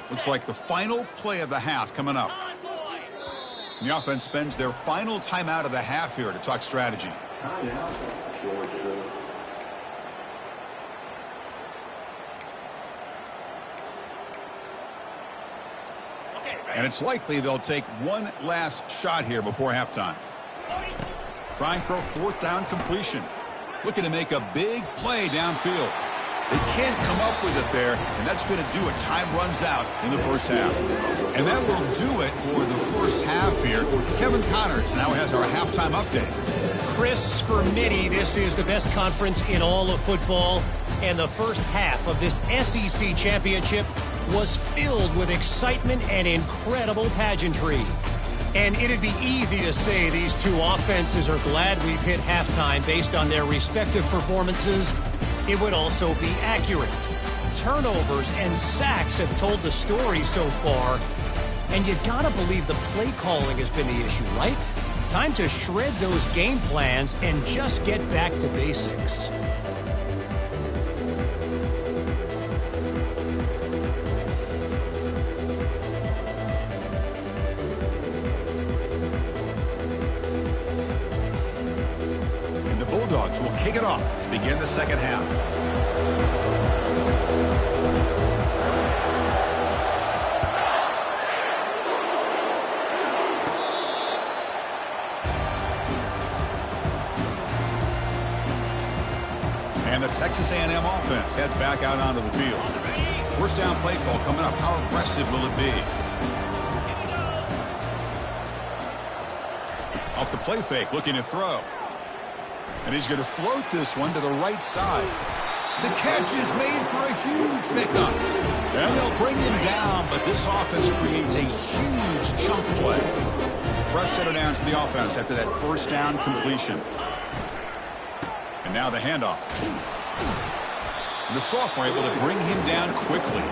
Looks like the final play of the half coming up. The offense spends their final timeout of the half here to talk strategy. And it's likely they'll take one last shot here before halftime. Trying for a 4th down completion. Looking to make a big play downfield. They can't come up with it there, and that's going to do it. Time runs out in the 1st half. And that will do it for the 1st half here. Kevin Connors now has our halftime update. Chris, for many, this is the best conference in all of football. And the 1st half of this SEC championship was filled with excitement and incredible pageantry. And it'd be easy to say these two offenses are glad we've hit halftime based on their respective performances. It would also be accurate. Turnovers and sacks have told the story so far. And you gotta believe the play calling has been the issue, right? Time to shred those game plans and just get back to basics. And the Bulldogs will kick it off to begin the second half. And the Texas A&M offense heads back out onto the field. First down play call coming up. How aggressive will it be? Off the play fake, looking to throw. And he's going to float this one to the right side. The catch is made for a huge pickup. And they'll bring him down, but this offense creates a huge chunk play. Fresh set of downs for the offense after that first down completion. And now the handoff. And the sophomore able to bring him down quickly.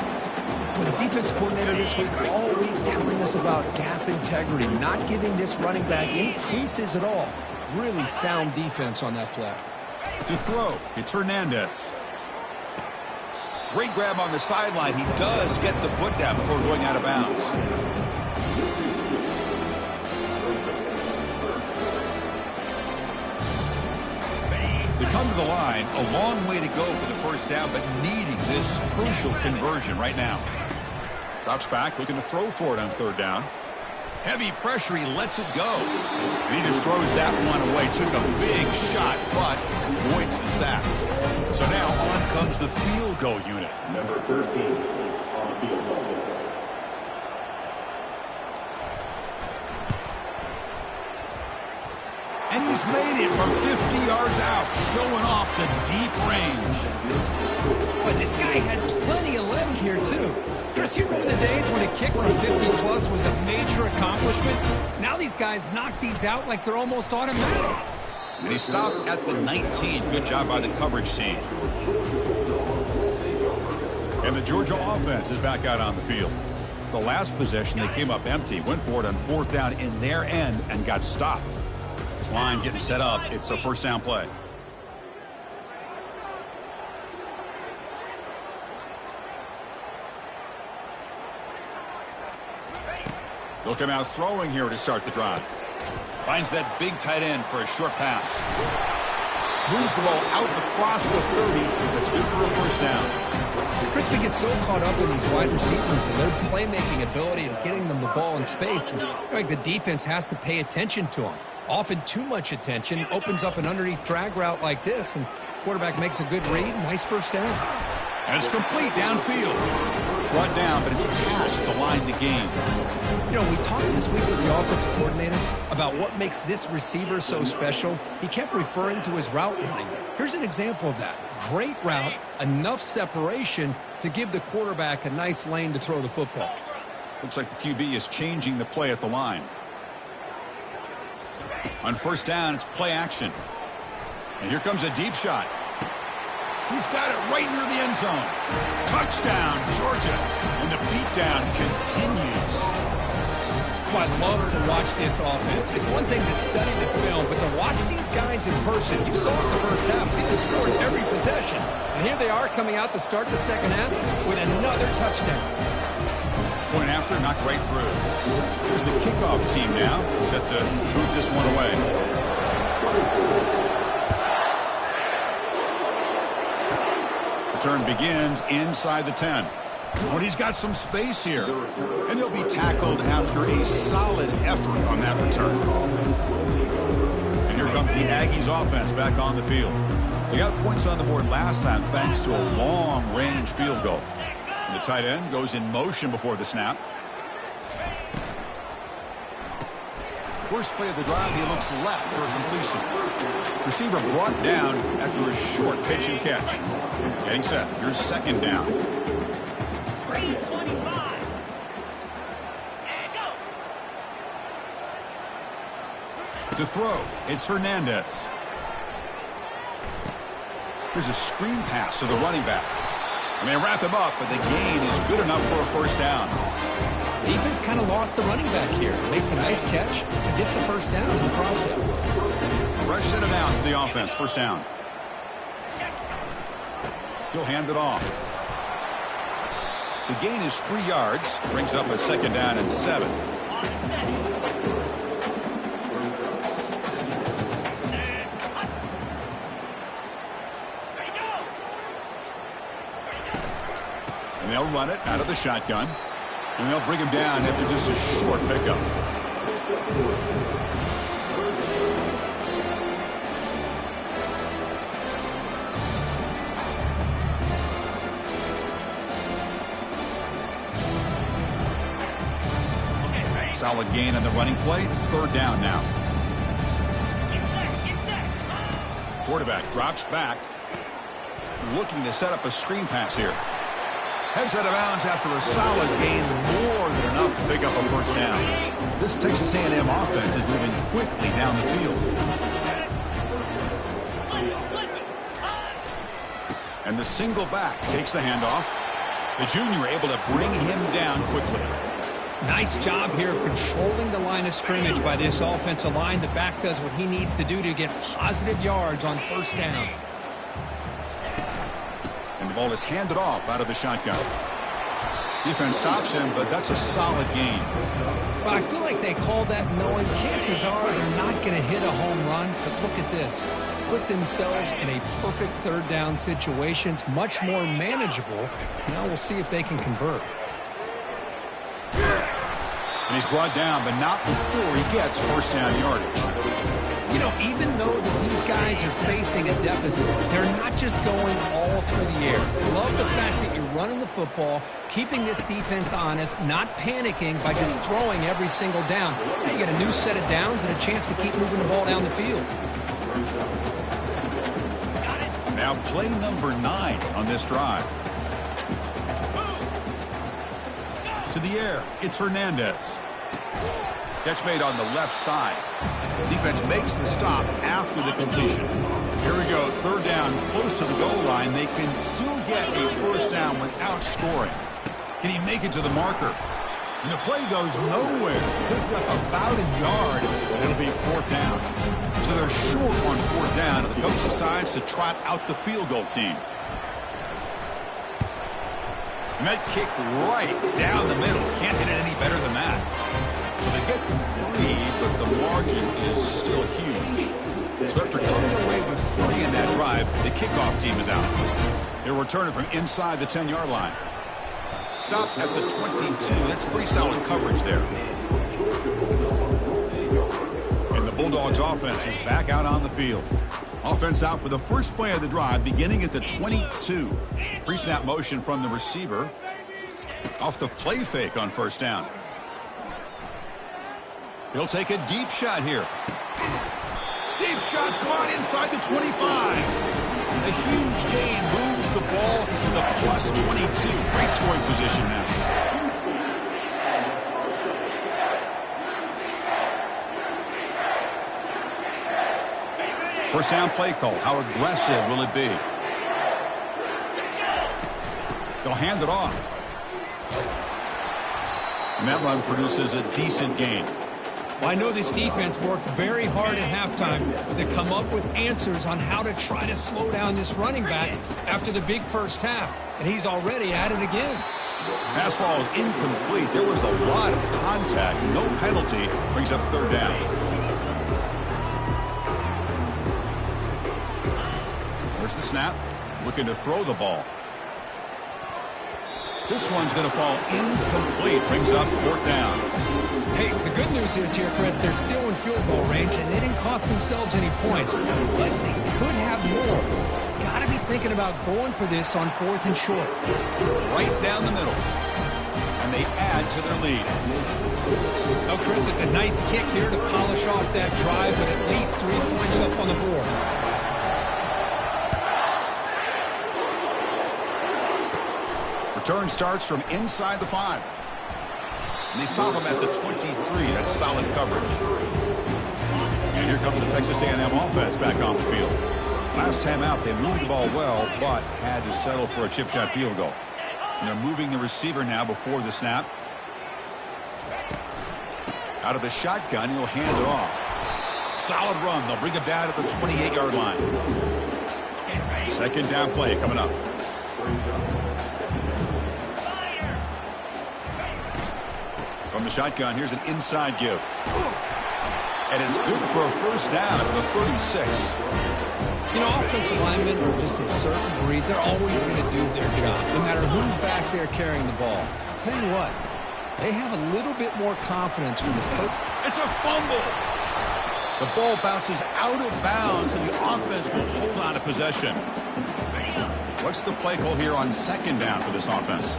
Well, the defense coordinator this week all week telling us about gap integrity, not giving this running back any creases at all. Really sound defense on that play. To throw, it's Hernandez. Great grab on the sideline. He does get the foot down before going out of bounds. They come to the line, a long way to go for the first down, but needing this crucial conversion right now. Drops back, looking to throw for it on third down. Heavy pressure, he lets it go. And he just throws that one away. Took a big shot, but avoids the sack. So now on comes the field goal unit. Number 13 on field goal. And he's made it from 50 yards out, showing off the deep range. Boy, this guy had plenty of leg here, too. Chris, you remember the days when a kick from 50-plus was a major accomplishment? Now these guys knock these out like they're almost automatic. And he stopped at the 19. Good job by the coverage team. And the Georgia offense is back out on the field. The last possession, they came up empty, went for it on fourth down in their end and got stopped. This line getting set up. It's a first down play. Looking out throwing here to start the drive. Finds that big tight end for a short pass. Moves the ball out across the 30. That's good for a first down. Chris, we get so caught up in these wide receivers and their playmaking ability and getting them the ball in space. And, like, the defense has to pay attention to them. Often too much attention opens up an underneath drag route like this, and quarterback makes a good read. Nice first down. And it's complete downfield. Brought down, but it's past the line to gain. You know, we talked this week with the offensive coordinator about what makes this receiver so special. He kept referring to his route running. Here's an example of that. Great route, enough separation to give the quarterback a nice lane to throw the football. Looks like the QB is changing the play at the line. On first down, it's play action. And here comes a deep shot. He's got it right near the end zone. Touchdown, Georgia. And the beatdown continues. Well, I love to watch this offense. It's one thing to study the film, but to watch these guys in person, you saw it in the first half. See, they scored every possession. And here they are coming out to start the second half with another touchdown. Point after, knocked right through. Here's the kickoff team now, set to boot this one away. Return begins inside the 10. When he's got some space here. And he'll be tackled after a solid effort on that return. And here comes the Aggies offense back on the field. They got points on the board last time thanks to a long-range field goal. And the tight end goes in motion before the snap. First play of the drive, he looks left for a completion. Receiver brought down after a short pitch and catch. Getting set. Here's second down. To throw, it's Hernandez. Here's a screen pass to the running back. And they wrap him up, but the gain is good enough for a first down. Defense kind of lost the running back here. Makes a nice catch and gets the first down in the process. Fresh set of downs for the offense. First down. He'll hand it off. The gain is 3 yards. Brings up a second down and 7. And they'll run it out of the shotgun. And they'll bring him down after just a short pickup. Solid gain on the running play. Third down now. Quarterback drops back. Looking to set up a screen pass here. Heads out of bounds after a solid gain, more than enough to pick up a first down. This Texas A&M offense is moving quickly down the field. And the single back takes the handoff. The junior able to bring him down quickly. Nice job here of controlling the line of scrimmage by this offensive line. The back does what he needs to do to get positive yards on first down. And the ball is handed off out of the shotgun. Defense stops him, but that's a solid gain. But I feel like they called that knowing chances are they're not going to hit a home run. But look at this. Put themselves in a perfect third down situation. It's much more manageable. Now we'll see if they can convert. And he's brought down, but not before he gets first down yardage. You know, even though that these guys are facing a deficit, they're not just going all through the air. Love the fact that you're running the football, keeping this defense honest, not panicking by just throwing every single down. Now you get a new set of downs and a chance to keep moving the ball down the field. Now play number 9 on this drive. To the air, it's Hernandez. Catch made on the left side. Defense makes the stop after the completion. Here we go, third down, close to the goal line. They can still get a first down without scoring. Can he make it to the marker? And the play goes nowhere. Picked up about a yard, and it'll be fourth down. So they're short on fourth down, and the coach decides to trot out the field goal team. And that kick right down the middle. Can't hit it any better than that. So they get the 3, but the margin is still huge. So after coming away with 3 in that drive, the kickoff team is out. They'll return it from inside the 10-yard line. Stop at the 22. That's pretty solid coverage there. And the Bulldogs offense is back out on the field. Offense out for the first play of the drive, beginning at the 22. Pre-snap motion from the receiver. Off the play fake on first down. He'll take a deep shot here. Deep shot caught inside the 25. A huge gain moves the ball to the plus 22. Great scoring position now. First down play call. How aggressive will it be? They'll hand it off. And that run produces a decent gain. Well, I know this defense worked very hard at halftime to come up with answers on how to try to slow down this running back after the big first half. And he's already at it again. Pass ball is incomplete. There was a lot of contact. No penalty. Brings up third down. There's the snap. Looking to throw the ball. This one's going to fall incomplete. Brings up fourth down. Hey, the good news is here, Chris, they're still in field goal range, and they didn't cost themselves any points. But they could have more. Got to be thinking about going for this on fourth and short. Right down the middle. And they add to their lead. Oh, Chris, it's a nice kick here to polish off that drive with at least 3 points up on the board. Return starts from inside the 5. And they stop him at the 23. That's solid coverage. And here comes the Texas A&M offense back on the field. Last time out, they moved the ball well, but had to settle for a chip shot field goal. And they're moving the receiver now before the snap. Out of the shotgun, he'll hand it off. Solid run. They'll bring it down at the 28-yard line. Second down play coming up. From the shotgun, here's an inside give. And it's good for a first down at the 36. You know, offensive linemen are just a certain breed. They're always going to do their job, no matter who's back there carrying the ball. I'll tell you what, they have a little bit more confidence when the It's a fumble. The ball bounces out of bounds, and the offense will hold on to possession. What's the play call here on second down for this offense?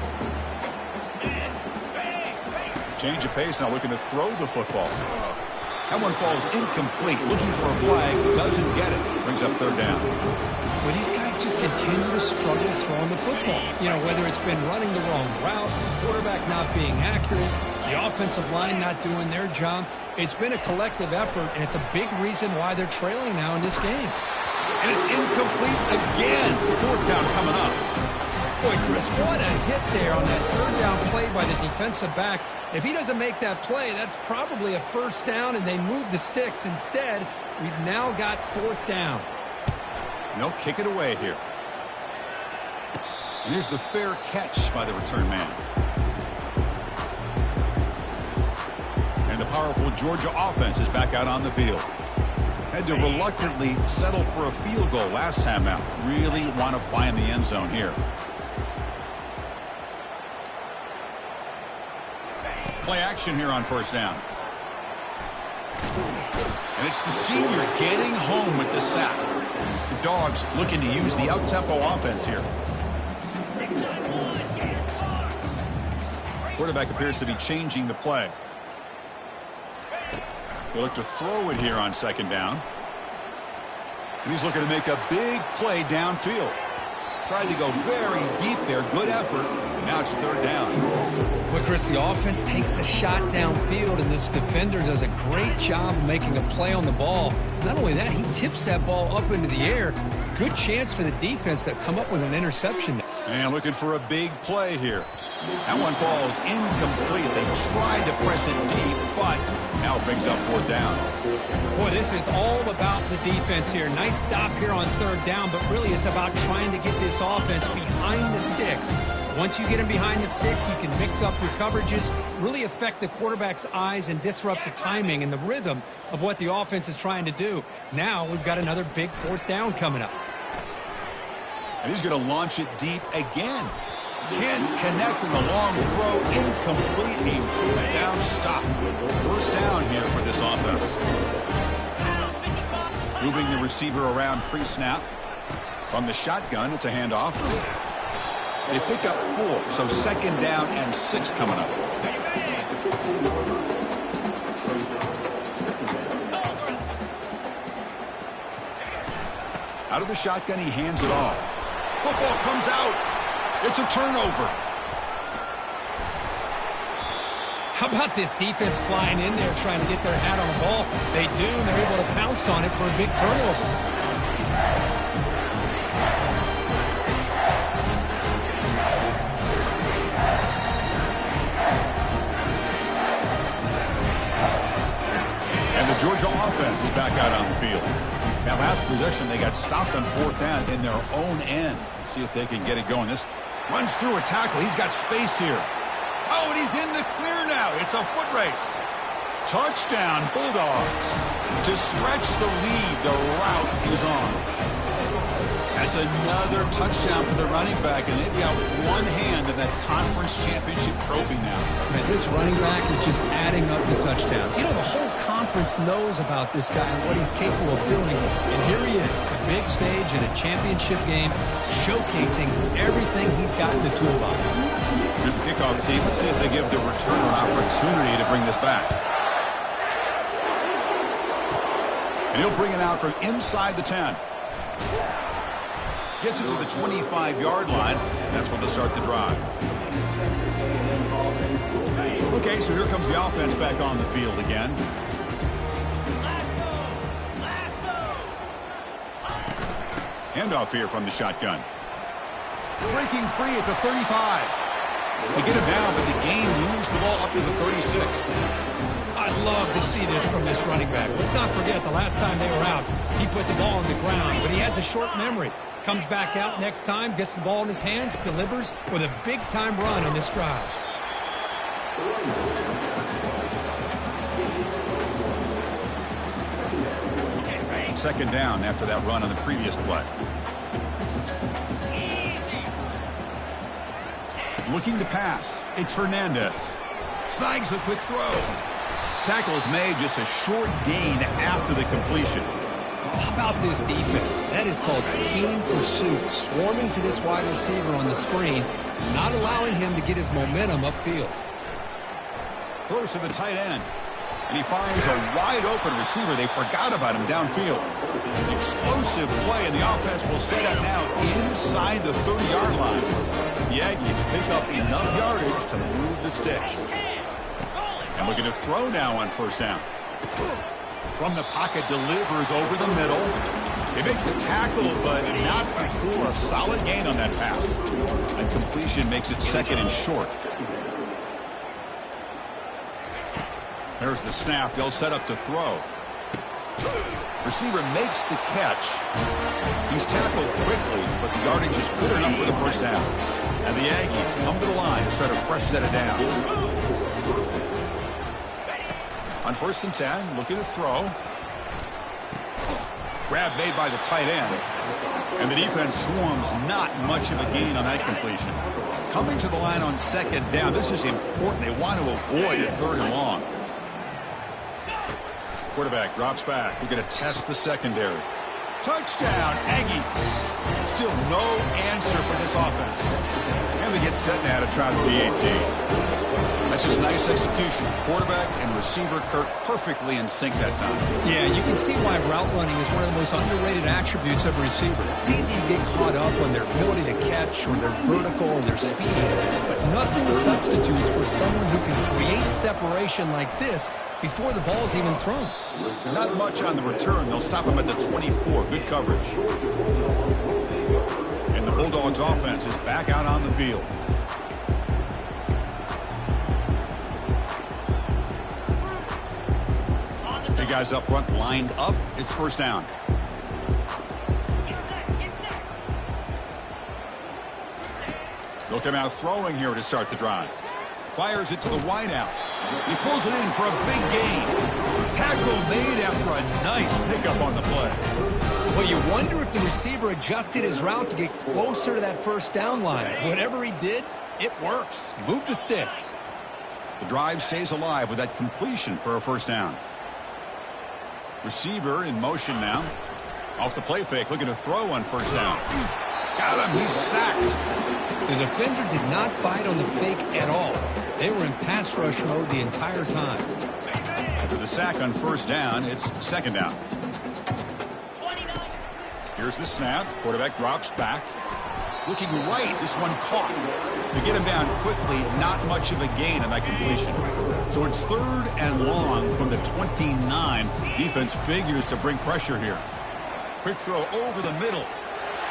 Change of pace, now looking to throw the football. That one falls incomplete. Looking for a flag, doesn't get it. Brings up third down. Well, these guys just continue to struggle throwing the football. You know, whether it's been running the wrong route, quarterback not being accurate, the offensive line not doing their job. It's been a collective effort, and it's a big reason why they're trailing now in this game. And it's incomplete again. Fourth down coming up. Boy, Chris, what a hit there on that third down play by the defensive back. If he doesn't make that play, that's probably a first down, and they move the sticks. Instead, we've now got fourth down. They'll kick it away here. And here's the fair catch by the return man. And the powerful Georgia offense is back out on the field. Had to reluctantly settle for a field goal last time out. Really want to find the end zone here. Play action here on first down. And it's the senior getting home with the sack. The Dogs looking to use the up-tempo offense here. Quarterback appears to be changing the play. They look to throw it here on second down. And he's looking to make a big play downfield. Tried to go very deep there. Good effort. Now it's third down. Well, Chris, the offense takes a shot downfield, and this defender does a great job of making a play on the ball. Not only that, he tips that ball up into the air. Good chance for the defense to come up with an interception. And looking for a big play here. That one falls incomplete. They tried to press it deep, but now it brings up fourth down. Boy, this is all about the defense here. Nice stop here on third down, but really it's about trying to get this offense behind the sticks. Once you get them behind the sticks, you can mix up your coverages, really affect the quarterback's eyes and disrupt the timing and the rhythm of what the offense is trying to do. Now we've got another big fourth down coming up. And he's going to launch it deep again. Can't connect in the long throw. Incomplete. A fourth down stop. First down here for this offense. Moving the receiver around pre-snap. From the shotgun, it's a handoff. They pick up 4, so second down and 6 coming up. Out of the shotgun, he hands it off. Football comes out. It's a turnover. How about this defense flying in there trying to get their hat on the ball? They do, and they're able to pounce on it for a big turnover. And the Georgia offense is back out on the field. That last possession, they got stopped on fourth down in their own end. Let's see if they can get it going. This runs through a tackle. He's got space here. Oh, and he's in the clear now. It's a foot race. Touchdown, Bulldogs. To stretch the lead, the route is on. That's another touchdown for the running back, and they've got one hand in that conference championship trophy now. Man, this running back is just adding up the touchdowns. You know, the whole conference knows about this guy and what he's capable of doing. And here he is, the big stage in a championship game, showcasing everything he's got in the toolbox. Here's the kickoff team. Let's see if they give the returner an opportunity to bring this back. And he'll bring it out from inside the 10. Gets it to the 25-yard line. That's where they'll start the drive. Okay, so here comes the offense back on the field again. Handoff here from the shotgun. Breaking free at the 35. They get him down, but the game moves the ball up to the 36. I'd love to see this from this running back. Let's not forget the last time they were out, he put the ball on the ground, but he has a short memory. Comes back out next time, gets the ball in his hands, delivers with a big-time run on this drive. Second down after that run on the previous play. Looking to pass. It's Hernandez. Snags the quick throw. Tackle is made, just a short gain after the completion. How about this defense? That is called team pursuit. Swarming to this wide receiver on the screen, not allowing him to get his momentum upfield. Throws to the tight end. And he finds a wide-open receiver. They forgot about him downfield. Explosive play, and the offense will set up now inside the 30-yard line. The Aggies pick up enough yardage to move the sticks. And looking to throw now on first down. From the pocket, delivers over the middle. They make the tackle, but not before a solid gain on that pass. And completion makes it second and short. There's the snap. They'll set up to throw. Receiver makes the catch. He's tackled quickly, but the yardage is good enough for the first down. And the Aggies come to the line to start a fresh set of downs. On first and 10, looking to throw. Grab made by the tight end. And the defense swarms, not much of a gain on that completion. Coming to the line on second down, this is important. They want to avoid a third and long. Quarterback drops back. We're going to test the secondary. Touchdown, Aggies. Still no answer for this offense. And they get set now to try the PAT. That's just nice execution. Quarterback and receiver Kurt perfectly in sync that time. Yeah, you can see why route running is one of the most underrated attributes of a receiver. It's easy to get caught up on their ability to catch or their vertical or their speed, but nothing substitutes for someone who can create separation like this before the ball is even thrown. Not much on the return. They'll stop him at the 24. Good coverage. And the Bulldogs offense is back out on the field. Hey guys up front lined up. It's first down. They'll come out throwing here to start the drive. Fires it to the wideout. He pulls it in for a big gain. Tackle made after a nice pickup on the play. Well, you wonder if the receiver adjusted his route to get closer to that first down line. Whatever he did, it works. Move the sticks. The drive stays alive with that completion for a first down. Receiver in motion now. Off the play fake, looking to throw on first down. Got him, he's sacked. The defender did not bite on the fake at all. They were in pass rush mode the entire time. After the sack on first down, it's second down. Here's the snap. Quarterback drops back. Looking right, this one caught. To get him down quickly, not much of a gain on that completion. So it's third and long from the 29. Defense figures to bring pressure here. Quick throw over the middle.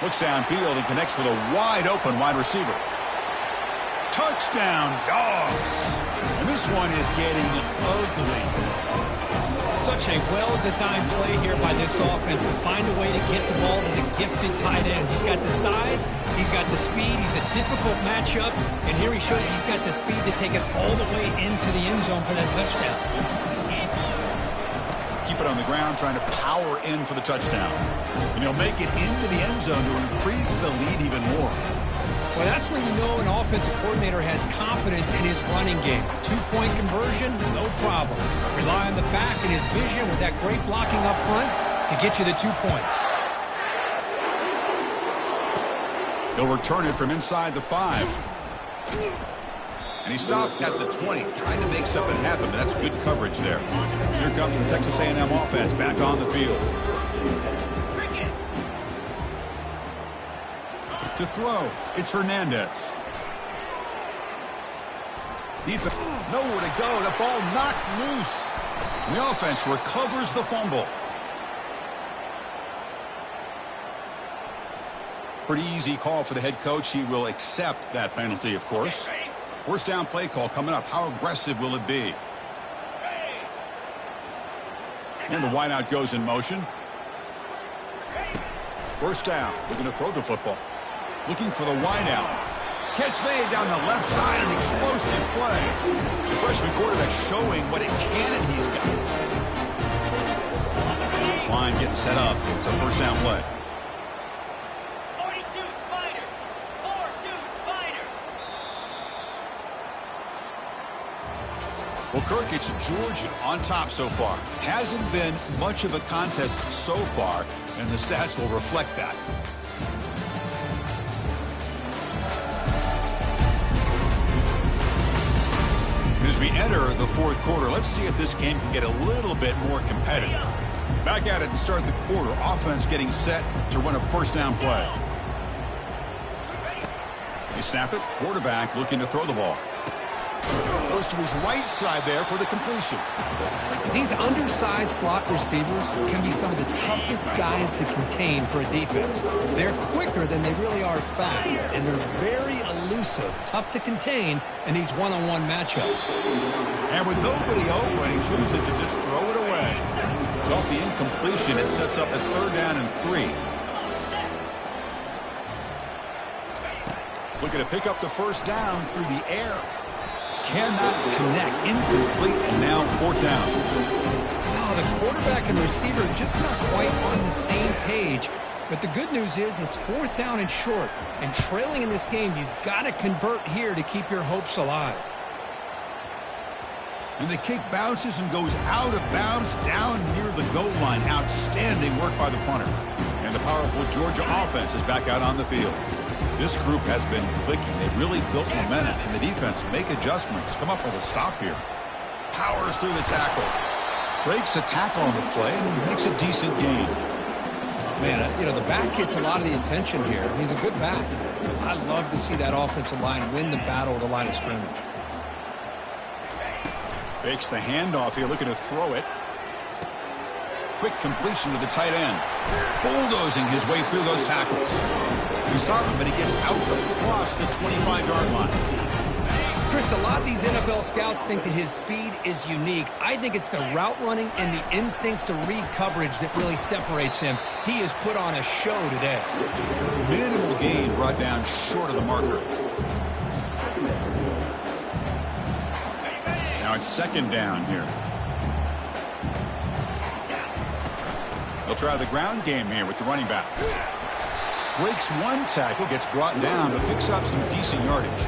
Looks downfield and connects with a wide-open wide receiver. Touchdown, Dogs. And this one is getting ugly. Such a well-designed play here by this offense to find a way to get the ball to the gifted tight end. He's got the size, he's got the speed, he's a difficult matchup, and here he shows he's got the speed to take it all the way into the end zone for that touchdown. Keep it on the ground, trying to power in for the touchdown. And he'll make it into the end zone to increase the lead even more. Well, that's when you know an offensive coordinator has confidence in his running game. Two-point conversion, no problem. Rely on the back and his vision with that great blocking up front to get you the 2 points. He'll return it from inside the 5. And he stopped at the 20, trying to make something happen, but that's good coverage there. Here comes the Texas A&M offense back on the field. To throw, it's Hernandez. Defense, nowhere to go. The ball knocked loose. And the offense recovers the fumble. Pretty easy call for the head coach. He will accept that penalty, of course. First down play call coming up. How aggressive will it be? And the wideout goes in motion. First down. Looking to throw the football. Looking for the wideout. Catch made down the left side. An explosive play. The freshman quarterback showing what a cannon he's got. This line getting set up. It's a first down play. 42 Spider. 4-2 Spider. Well, Kirk, it's Georgia on top so far. Hasn't been much of a contest so far, and the stats will reflect that. As we enter the fourth quarter, let's see if this game can get a little bit more competitive. Back at it to start the quarter. Offense getting set to run a first down play. They snap it. Quarterback looking to throw the ball. Goes to his right side there for the completion. These undersized slot receivers can be some of the toughest guys to contain for a defense. They're quicker than they really are fast, and they're very elusive, tough to contain in these one-on-one matchups. And with nobody open, he chooses to just throw it away. Off the incompletion, it sets up a third down and 3. Looking to pick up the first down through the air. Cannot connect. Incomplete, and now fourth down. No, the quarterback and receiver just not quite on the same page. But the good news is it's fourth down and short. And trailing in this game, you've got to convert here to keep your hopes alive. And the kick bounces and goes out of bounds down near the goal line. Outstanding work by the punter. And the powerful Georgia offense is back out on the field. This group has been clicking. They've really built momentum, and the defense make adjustments. Come up with a stop here. Powers through the tackle. Breaks a tackle on the play and makes a decent gain. Man, the back gets a lot of the attention here. He's a good back. I love to see that offensive line win the battle at the line of scrimmage. Fakes the handoff here, looking to throw it. Quick completion to the tight end. Bulldozing his way through those tackles. We stop him, but he gets out across the 25-yard line. Chris, a lot of these NFL scouts think that his speed is unique. I think it's the route running and the instincts to read coverage that really separates him. He has put on a show today. Minimal gain brought down short of the marker. Now it's second down here. They'll try the ground game here with the running back. Breaks one tackle, gets brought down, but picks up some decent yardage.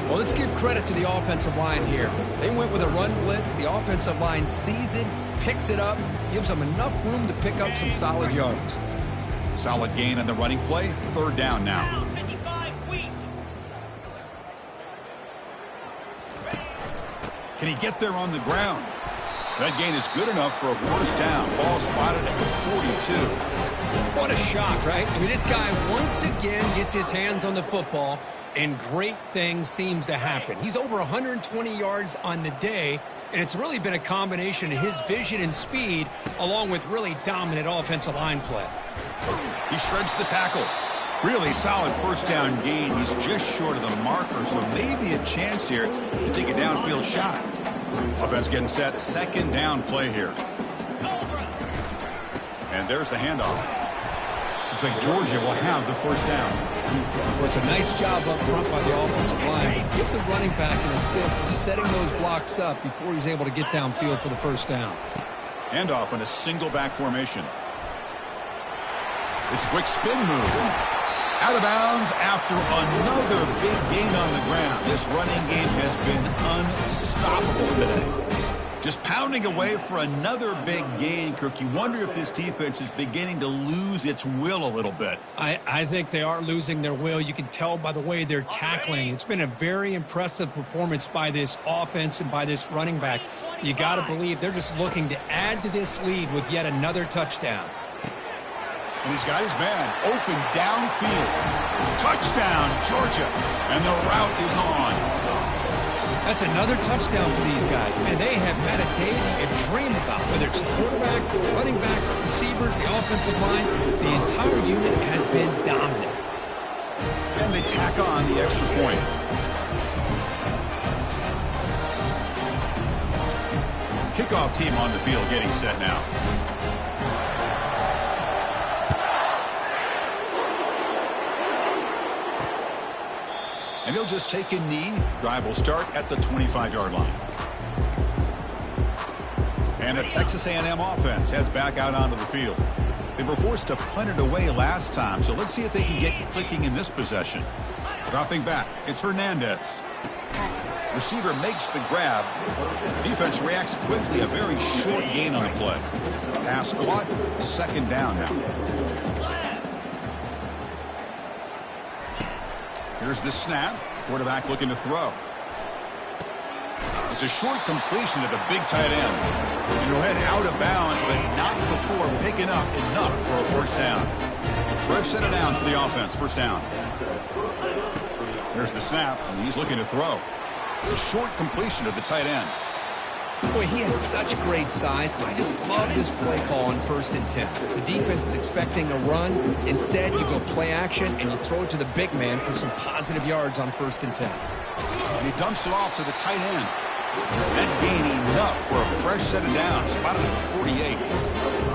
Well, let's give credit to the offensive line here. They went with a run blitz. The offensive line sees it, picks it up, gives them enough room to pick up some solid yards. Solid gain on the running play. Third down now. 55 weak. Can he get there on the ground? That gain is good enough for a first down. Ball spotted at the 42. What a shock, right? I mean, this guy once again gets his hands on the football, and great things seems to happen. He's over 120 yards on the day, and it's really been a combination of his vision and speed along with really dominant offensive line play. He shreds the tackle. Really solid first down gain. He's just short of the marker, so maybe a chance here to take a downfield shot. Offense getting set. Second down play here. And there's the handoff. Looks like Georgia will have the first down. It was a nice job up front by the offensive line. Give the running back an assist for setting those blocks up before he's able to get downfield for the first down. Handoff in a single back formation. It's a quick spin move. Out of bounds after another big gain on the ground. This running game has been unstoppable today. Just pounding away for another big gain, Kirk. You wonder if this defense is beginning to lose its will a little bit. I think they are losing their will. You can tell by the way they're tackling. It's been a very impressive performance by this offense and by this running back. You got to believe they're just looking to add to this lead with yet another touchdown. And he's got his man open downfield. Touchdown, Georgia. And the route is on. That's another touchdown for these guys. And they have had a day that you dream about. Whether it's the quarterback, the running back, the receivers, the offensive line, the entire unit has been dominant. And they tack on the extra point. Kickoff team on the field getting set now. And he'll just take a knee. Drive will start at the 25-yard line. And the Texas A&M offense heads back out onto the field. They were forced to punt it away last time, so let's see if they can get clicking in this possession. Dropping back, it's Hernandez. Receiver makes the grab. Defense reacts quickly, a very short gain on the play. Pass caught, second down now. Here's the snap. Quarterback looking to throw. It's a short completion to the big tight end. And he'll head out of bounds, but not before picking up enough for a first down. Fresh set of downs for the offense. First down. Here's the snap, and he's looking to throw. It's a short completion to the tight end. Boy, he has such great size. I just love this play call on 1st and 10. The defense is expecting a run. Instead, you go play action, and you throw it to the big man for some positive yards on 1st and 10. And he dumps it off to the tight end. That gain enough for a fresh set of downs, spotted at the 48.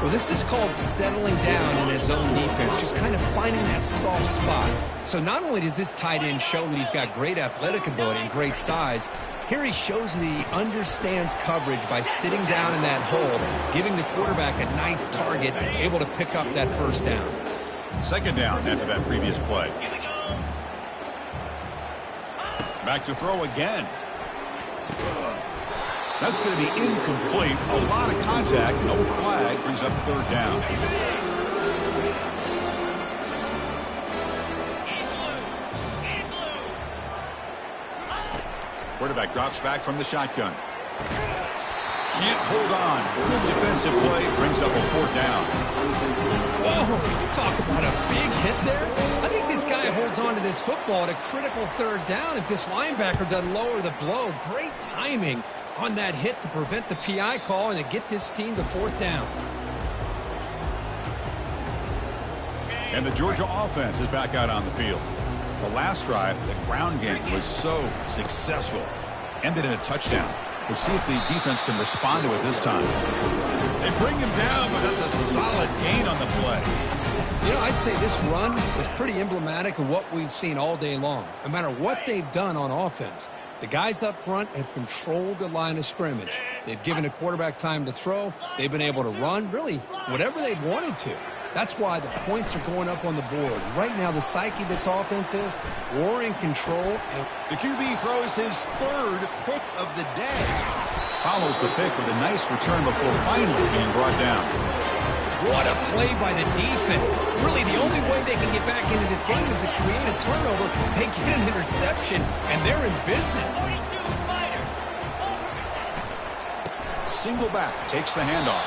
Well, this is called settling down in his own defense, just kind of finding that soft spot. So not only does this tight end show that he's got great athletic ability and great size, here he shows that he understands coverage by sitting down in that hole, giving the quarterback a nice target, able to pick up that first down. Second down after that previous play. Back to throw again. That's going to be incomplete. A lot of contact. No flag. Brings up third down. Quarterback drops back from the shotgun. Can't hold on. Good defensive play. Brings up a fourth down. Whoa, talk about a big hit there. I think this guy holds on to this football at a critical third down if this linebacker doesn't lower the blow. Great timing on that hit to prevent the PI call and to get this team to fourth down. And the Georgia offense is back out on the field. The last drive, the ground game was so successful. Ended in a touchdown. We'll see if the defense can respond to it this time. They bring him down, but that's a solid gain on the play. You know, I'd say this run is pretty emblematic of what we've seen all day long. No matter what they've done on offense, the guys up front have controlled the line of scrimmage. They've given the quarterback time to throw. They've been able to run, really, whatever they've wanted to. That's why the points are going up on the board. Right now, the psyche of this offense is we're in control. And the QB throws his third pick of the day. Follows the pick with a nice return before finally being brought down. What a play by the defense. Really, the only way they can get back into this game is to create a turnover. They get an interception, and they're in business. Single back, takes the handoff.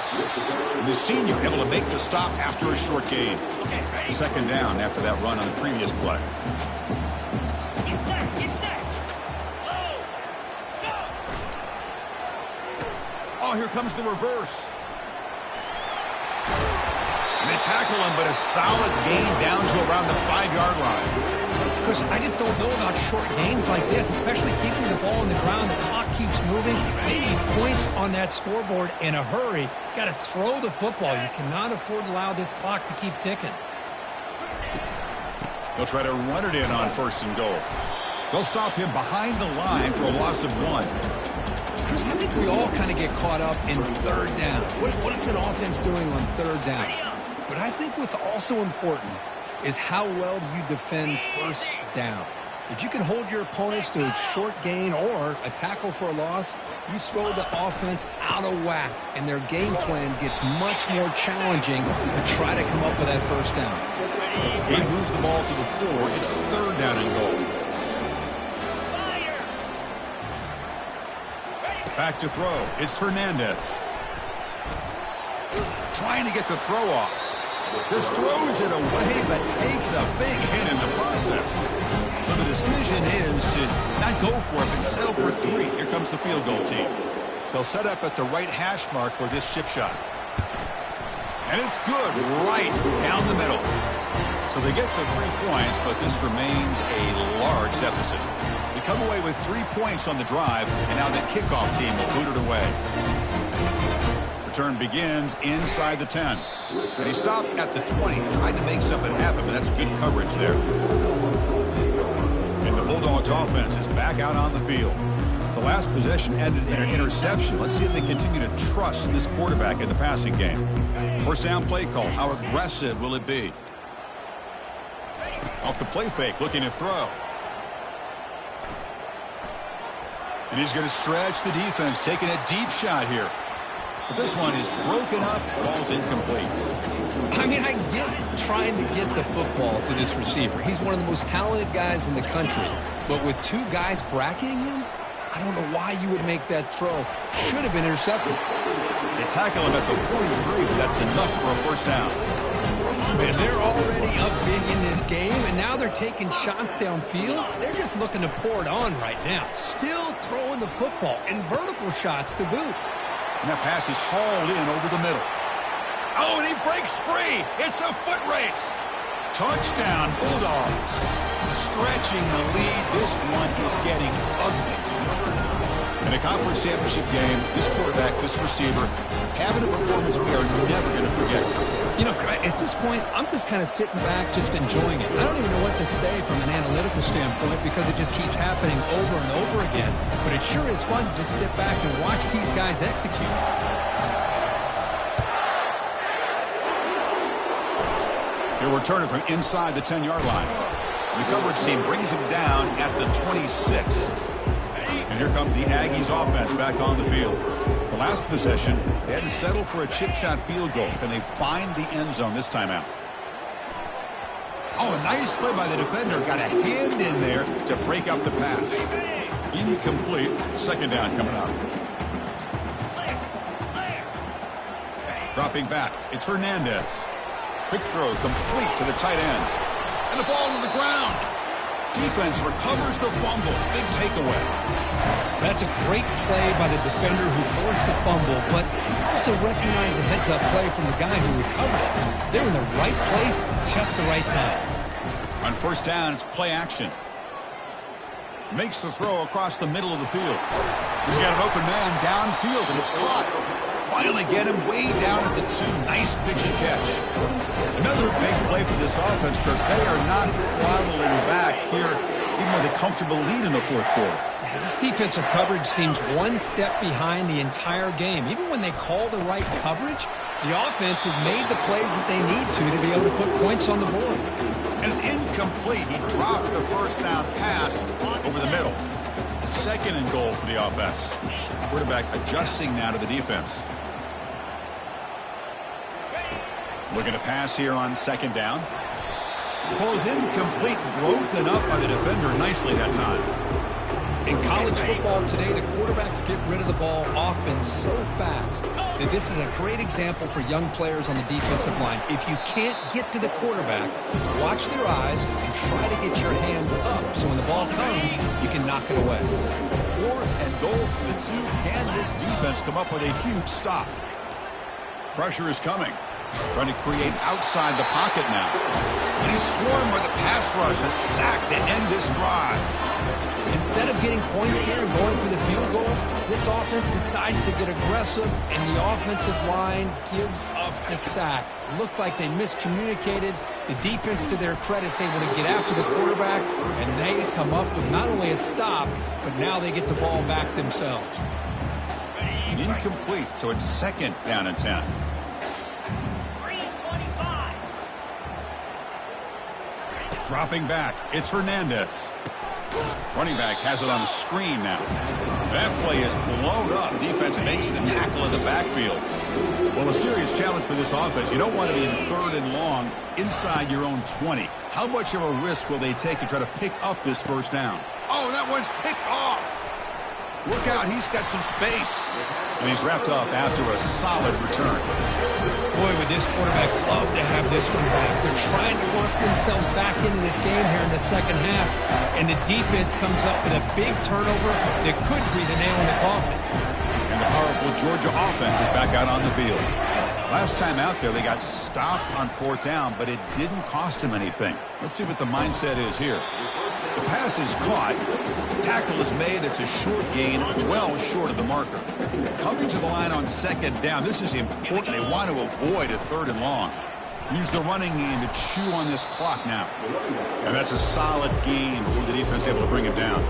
And the senior able to make the stop after a short gain. Second down after that run on the previous play. Oh, here comes the reverse. And they tackle him, but a solid gain down to around the 5-yard line. Chris, I just don't know about short gains like this, especially keeping the ball on the ground. The clock keeps moving. They need points on that scoreboard in a hurry. Got to throw the football. You cannot afford to allow this clock to keep ticking. They'll try to run it in on 1st and goal. They'll stop him behind the line for a loss of 1. Chris, I think we all kind of get caught up in third down. What is an offense doing on third down? But I think what's also important is how well you defend first down. If you can hold your opponents to a short gain or a tackle for a loss, you throw the offense out of whack, and their game plan gets much more challenging to try to come up with that first down. He moves the ball to the 4. It's third down and goal. Back to throw. It's Hernandez. Trying to get the throw off. Just throws it away, but takes a big hit in the process. So the decision is to not go for it, but settle for 3. Here comes the field goal team. They'll set up at the right hash mark for this chip shot. And it's good right down the middle. So they get the 3 points, but this remains a large deficit. They come away with 3 points on the drive, and now the kickoff team will boot it away. Return begins inside the 10. And he stopped at the 20. Tried to make something happen, but that's good coverage there. And the Bulldogs offense is back out on the field. The last possession ended in an interception. Let's see if they continue to trust this quarterback in the passing game. First down play call. How aggressive will it be? Off the play fake, looking to throw. And he's going to stretch the defense, taking a deep shot here. But this one is broken up. Ball's incomplete. I mean, I get trying to get the football to this receiver. He's one of the most talented guys in the country. But with two guys bracketing him, I don't know why you would make that throw. Should have been intercepted. They tackle him at the 43, but that's enough for a first down. Man, they're already up big in this game, and now they're taking shots downfield. They're just looking to pour it on right now. Still throwing the football, and vertical shots to boot. And that pass is hauled in over the middle. Oh, and he breaks free. It's a foot race. Touchdown, Bulldogs. Stretching the lead. This one is getting ugly. In a conference championship game, this quarterback, this receiver, having a performance we are never going to forget. You know, at this point, I'm just kind of sitting back, just enjoying it. I don't even know what to say from an analytical standpoint because it just keeps happening over and over again. But it sure is fun to just sit back and watch these guys execute. He'll return it from inside the 10-yard line. The coverage team brings him down at the 26. And here comes the Aggies offense back on the field. The last possession, they had to settle for a chip shot field goal. Can they find the end zone this time out? Oh, a nice play by the defender. Got a hand in there to break up the pass. Incomplete. Second down coming up. Dropping back. It's Hernandez. Quick throw complete to the tight end. And the ball to the ground. Defense recovers the fumble. Big takeaway. That's a great play by the defender who forced the fumble, but it's also recognized the heads-up play from the guy who recovered it. They're in the right place at just the right time. On first down, it's play action. Makes the throw across the middle of the field. He's got an open man downfield, and it's caught. Finally get him way down at the 2. Nice pitch and catch. Another big play for this offense, Kirk. They are not throttling back here, even with a comfortable lead in the fourth quarter. Yeah, this defensive coverage seems one step behind the entire game. Even when they call the right coverage, the offense has made the plays that they need to be able to put points on the board. And it's incomplete. He dropped the first down pass over the middle. Second and goal for the offense. Quarterback adjusting now to the defense. Looking to pass here on second down. Ball is incomplete, broken up by the defender nicely that time. In college football today, the quarterbacks get rid of the ball often so fast that this is a great example for young players on the defensive line. If you can't get to the quarterback, watch their eyes and try to get your hands up so when the ball comes, you can knock it away. Fourth and goal for the 2. Can this defense come up with a huge stop? Pressure is coming. Trying to create outside the pocket now. And he's swarmed by the pass rush. A sack to end this drive. Instead of getting points here and going for the field goal, this offense decides to get aggressive, and the offensive line gives up the sack. Looked like they miscommunicated. The defense, to their credit, is able to get after the quarterback, and they come up with not only a stop, but now they get the ball back themselves. Incomplete, so it's second down and 10. Dropping back, it's Hernandez. Running back has it on a screen now. That play is blown up. Defense makes the tackle in the backfield. Well, a serious challenge for this offense. You don't want to be in third and long inside your own 20. How much of a risk will they take to try to pick up this first down? Oh, that one's picked off. Look out, he's got some space. And he's wrapped up after a solid return. Boy, would this quarterback love to have this one back. They're trying to work themselves back into this game here in the second half, and the defense comes up with a big turnover that could be the nail in the coffin. And the powerful Georgia offense is back out on the field. Last time out there, they got stopped on fourth down, but it didn't cost them anything. Let's see what the mindset is here. The pass is caught. Tackle is made. It's a short gain, well short of the marker. Coming to the line on second down. This is important. They want to avoid a 3rd and long. Use the running game to chew on this clock now. And that's a solid gain before the defense able to bring him down.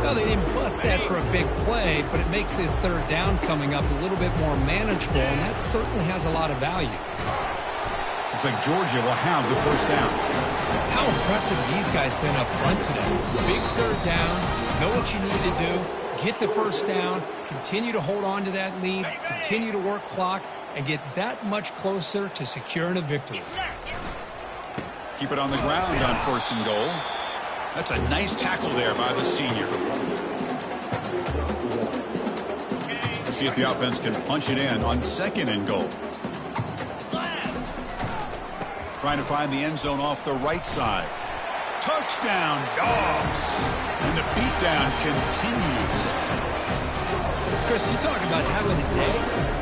Well, they didn't bust that for a big play, but it makes this 3rd down coming up a little bit more manageable, and that certainly has a lot of value. Looks like Georgia will have the 1st down. How impressive these guys been up front today. Big 3rd down, know what you need to do, get the 1st down, continue to hold on to that lead, continue to work clock, and get that much closer to securing a victory. Keep it on the ground on 1st and goal. That's a nice tackle there by the senior. Let's see if the offense can punch it in on 2nd and goal. Trying to find the end zone off the right side. Touchdown, Dogs! And the beatdown continues. Chris, you talk about having a day.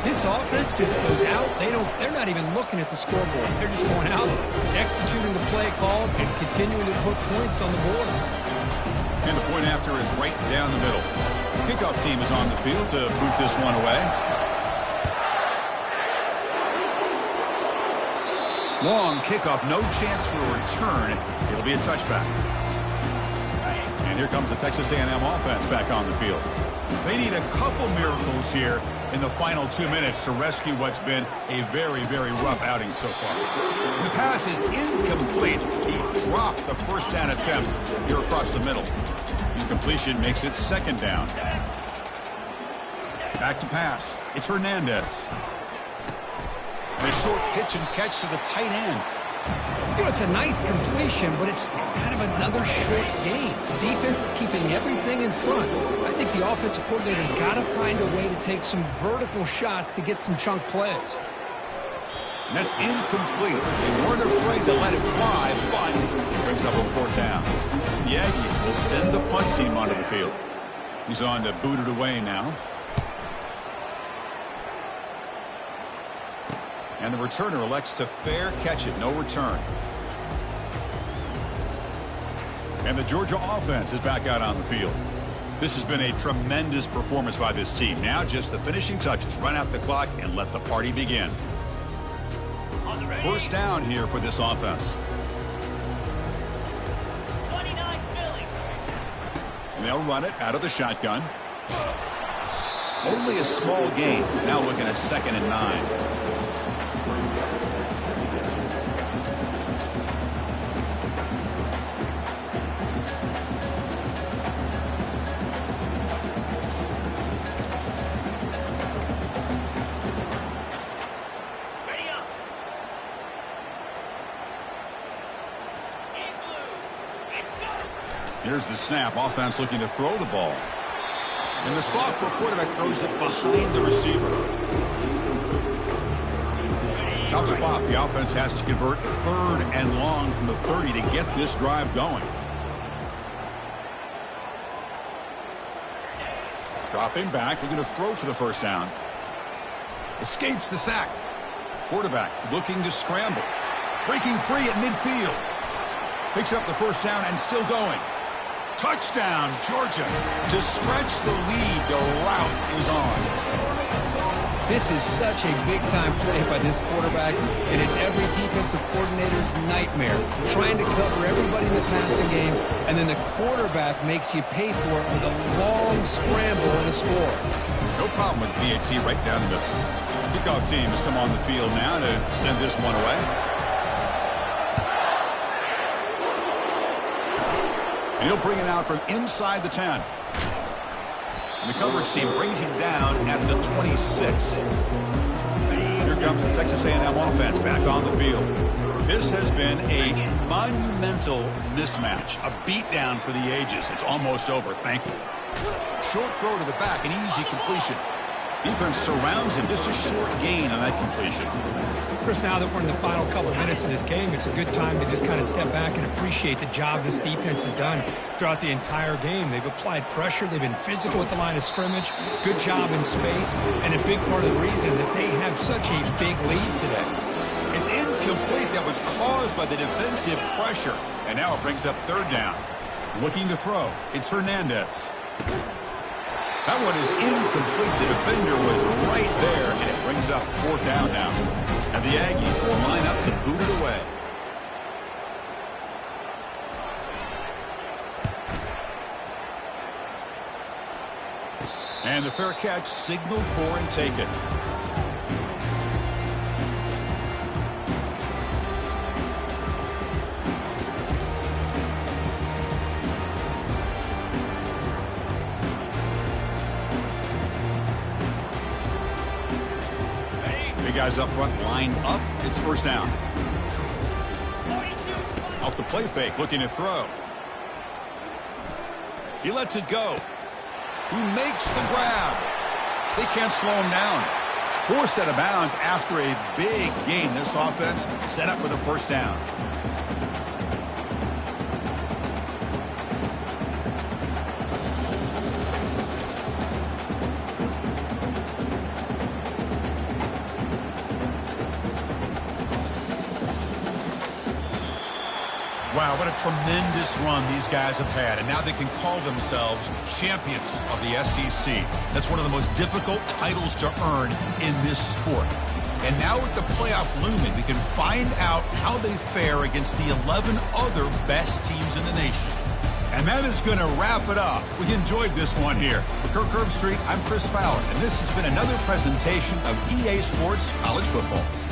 This offense just goes out. They're not even looking at the scoreboard. They're just going out, executing the play called, and continuing to put points on the board. And the point after is right down the middle. Kickoff team is on the field to boot this one away. Long kickoff, no chance for a return. It'll be a touchback. And here comes the Texas A&M offense back on the field. They need a couple miracles here in the final 2 minutes to rescue what's been a very, very rough outing so far. The pass is incomplete. He dropped the 1st down attempt here across the middle. Incompletion makes it 2nd down. Back to pass. It's Hernandez. And a short pitch and catch to the tight end. You know, it's a nice completion, but it's kind of another short game. The defense is keeping everything in front. I think the offensive coordinator's got to find a way to take some vertical shots to get some chunk plays. And that's incomplete. They weren't afraid to let it fly, but it brings up a 4th down. The Aggies will send the punt team onto the field. He's on to boot it away now. And the returner elects to fair catch it. No return. And the Georgia offense is back out on the field. This has been a tremendous performance by this team. Now just the finishing touches. Run out the clock and let the party begin. 1st down here for this offense. 29 Philly. And they'll run it out of the shotgun. Only a small gain. Now looking at 2nd and 9. Here's the snap. Offense looking to throw the ball. And the sophomore quarterback throws it behind the receiver. Tough spot. The offense has to convert 3rd and long from the 30 to get this drive going. Dropping back. Looking to throw for the 1st down. Escapes the sack. Quarterback looking to scramble. Breaking free at midfield. Picks up the 1st down and still going. Touchdown, Georgia. To stretch the lead, the route is on. This is such a big-time play by this quarterback, and it's every defensive coordinator's nightmare. Trying to cover everybody in the passing game, and then the quarterback makes you pay for it with a long scramble and a score. No problem with BAT right down the middle. Kickoff team has come on the field now to send this one away. And he'll bring it out from inside the 10. And the coverage team brings him down at the 26. Here comes the Texas A&M offense back on the field. This has been a monumental mismatch, a beatdown for the ages. It's almost over, thankfully. Short throw to the back, an easy completion. Defense surrounds him, just a short gain on that completion. Chris, now that we're in the final couple minutes of this game, it's a good time to just kind of step back and appreciate the job this defense has done throughout the entire game. They've applied pressure. They've been physical at the line of scrimmage. Good job in space. And a big part of the reason that they have such a big lead today. It's incomplete. That was caused by the defensive pressure. And now it brings up 3rd down. Looking to throw. It's Hernandez. That one is incomplete. The defender was right there, and it brings up 4th down now. And the Aggies will line up to boot it away. And the fair catch signaled for and taken. Guys up front lined up. It's 1st down. Off the play fake, looking to throw. He lets it go. He makes the grab. They can't slow him down. Forced out of bounds after a big gain. This offense set up for the 1st down. Wow, what a tremendous run these guys have had, and now they can call themselves champions of the SEC. That's one of the most difficult titles to earn in this sport. And now with the playoff looming, we can find out how they fare against the 11 other best teams in the nation. And that is going to wrap it up. We enjoyed this one here. For Kirk Herbstreit, I'm Chris Fowler, and this has been another presentation of EA Sports College Football.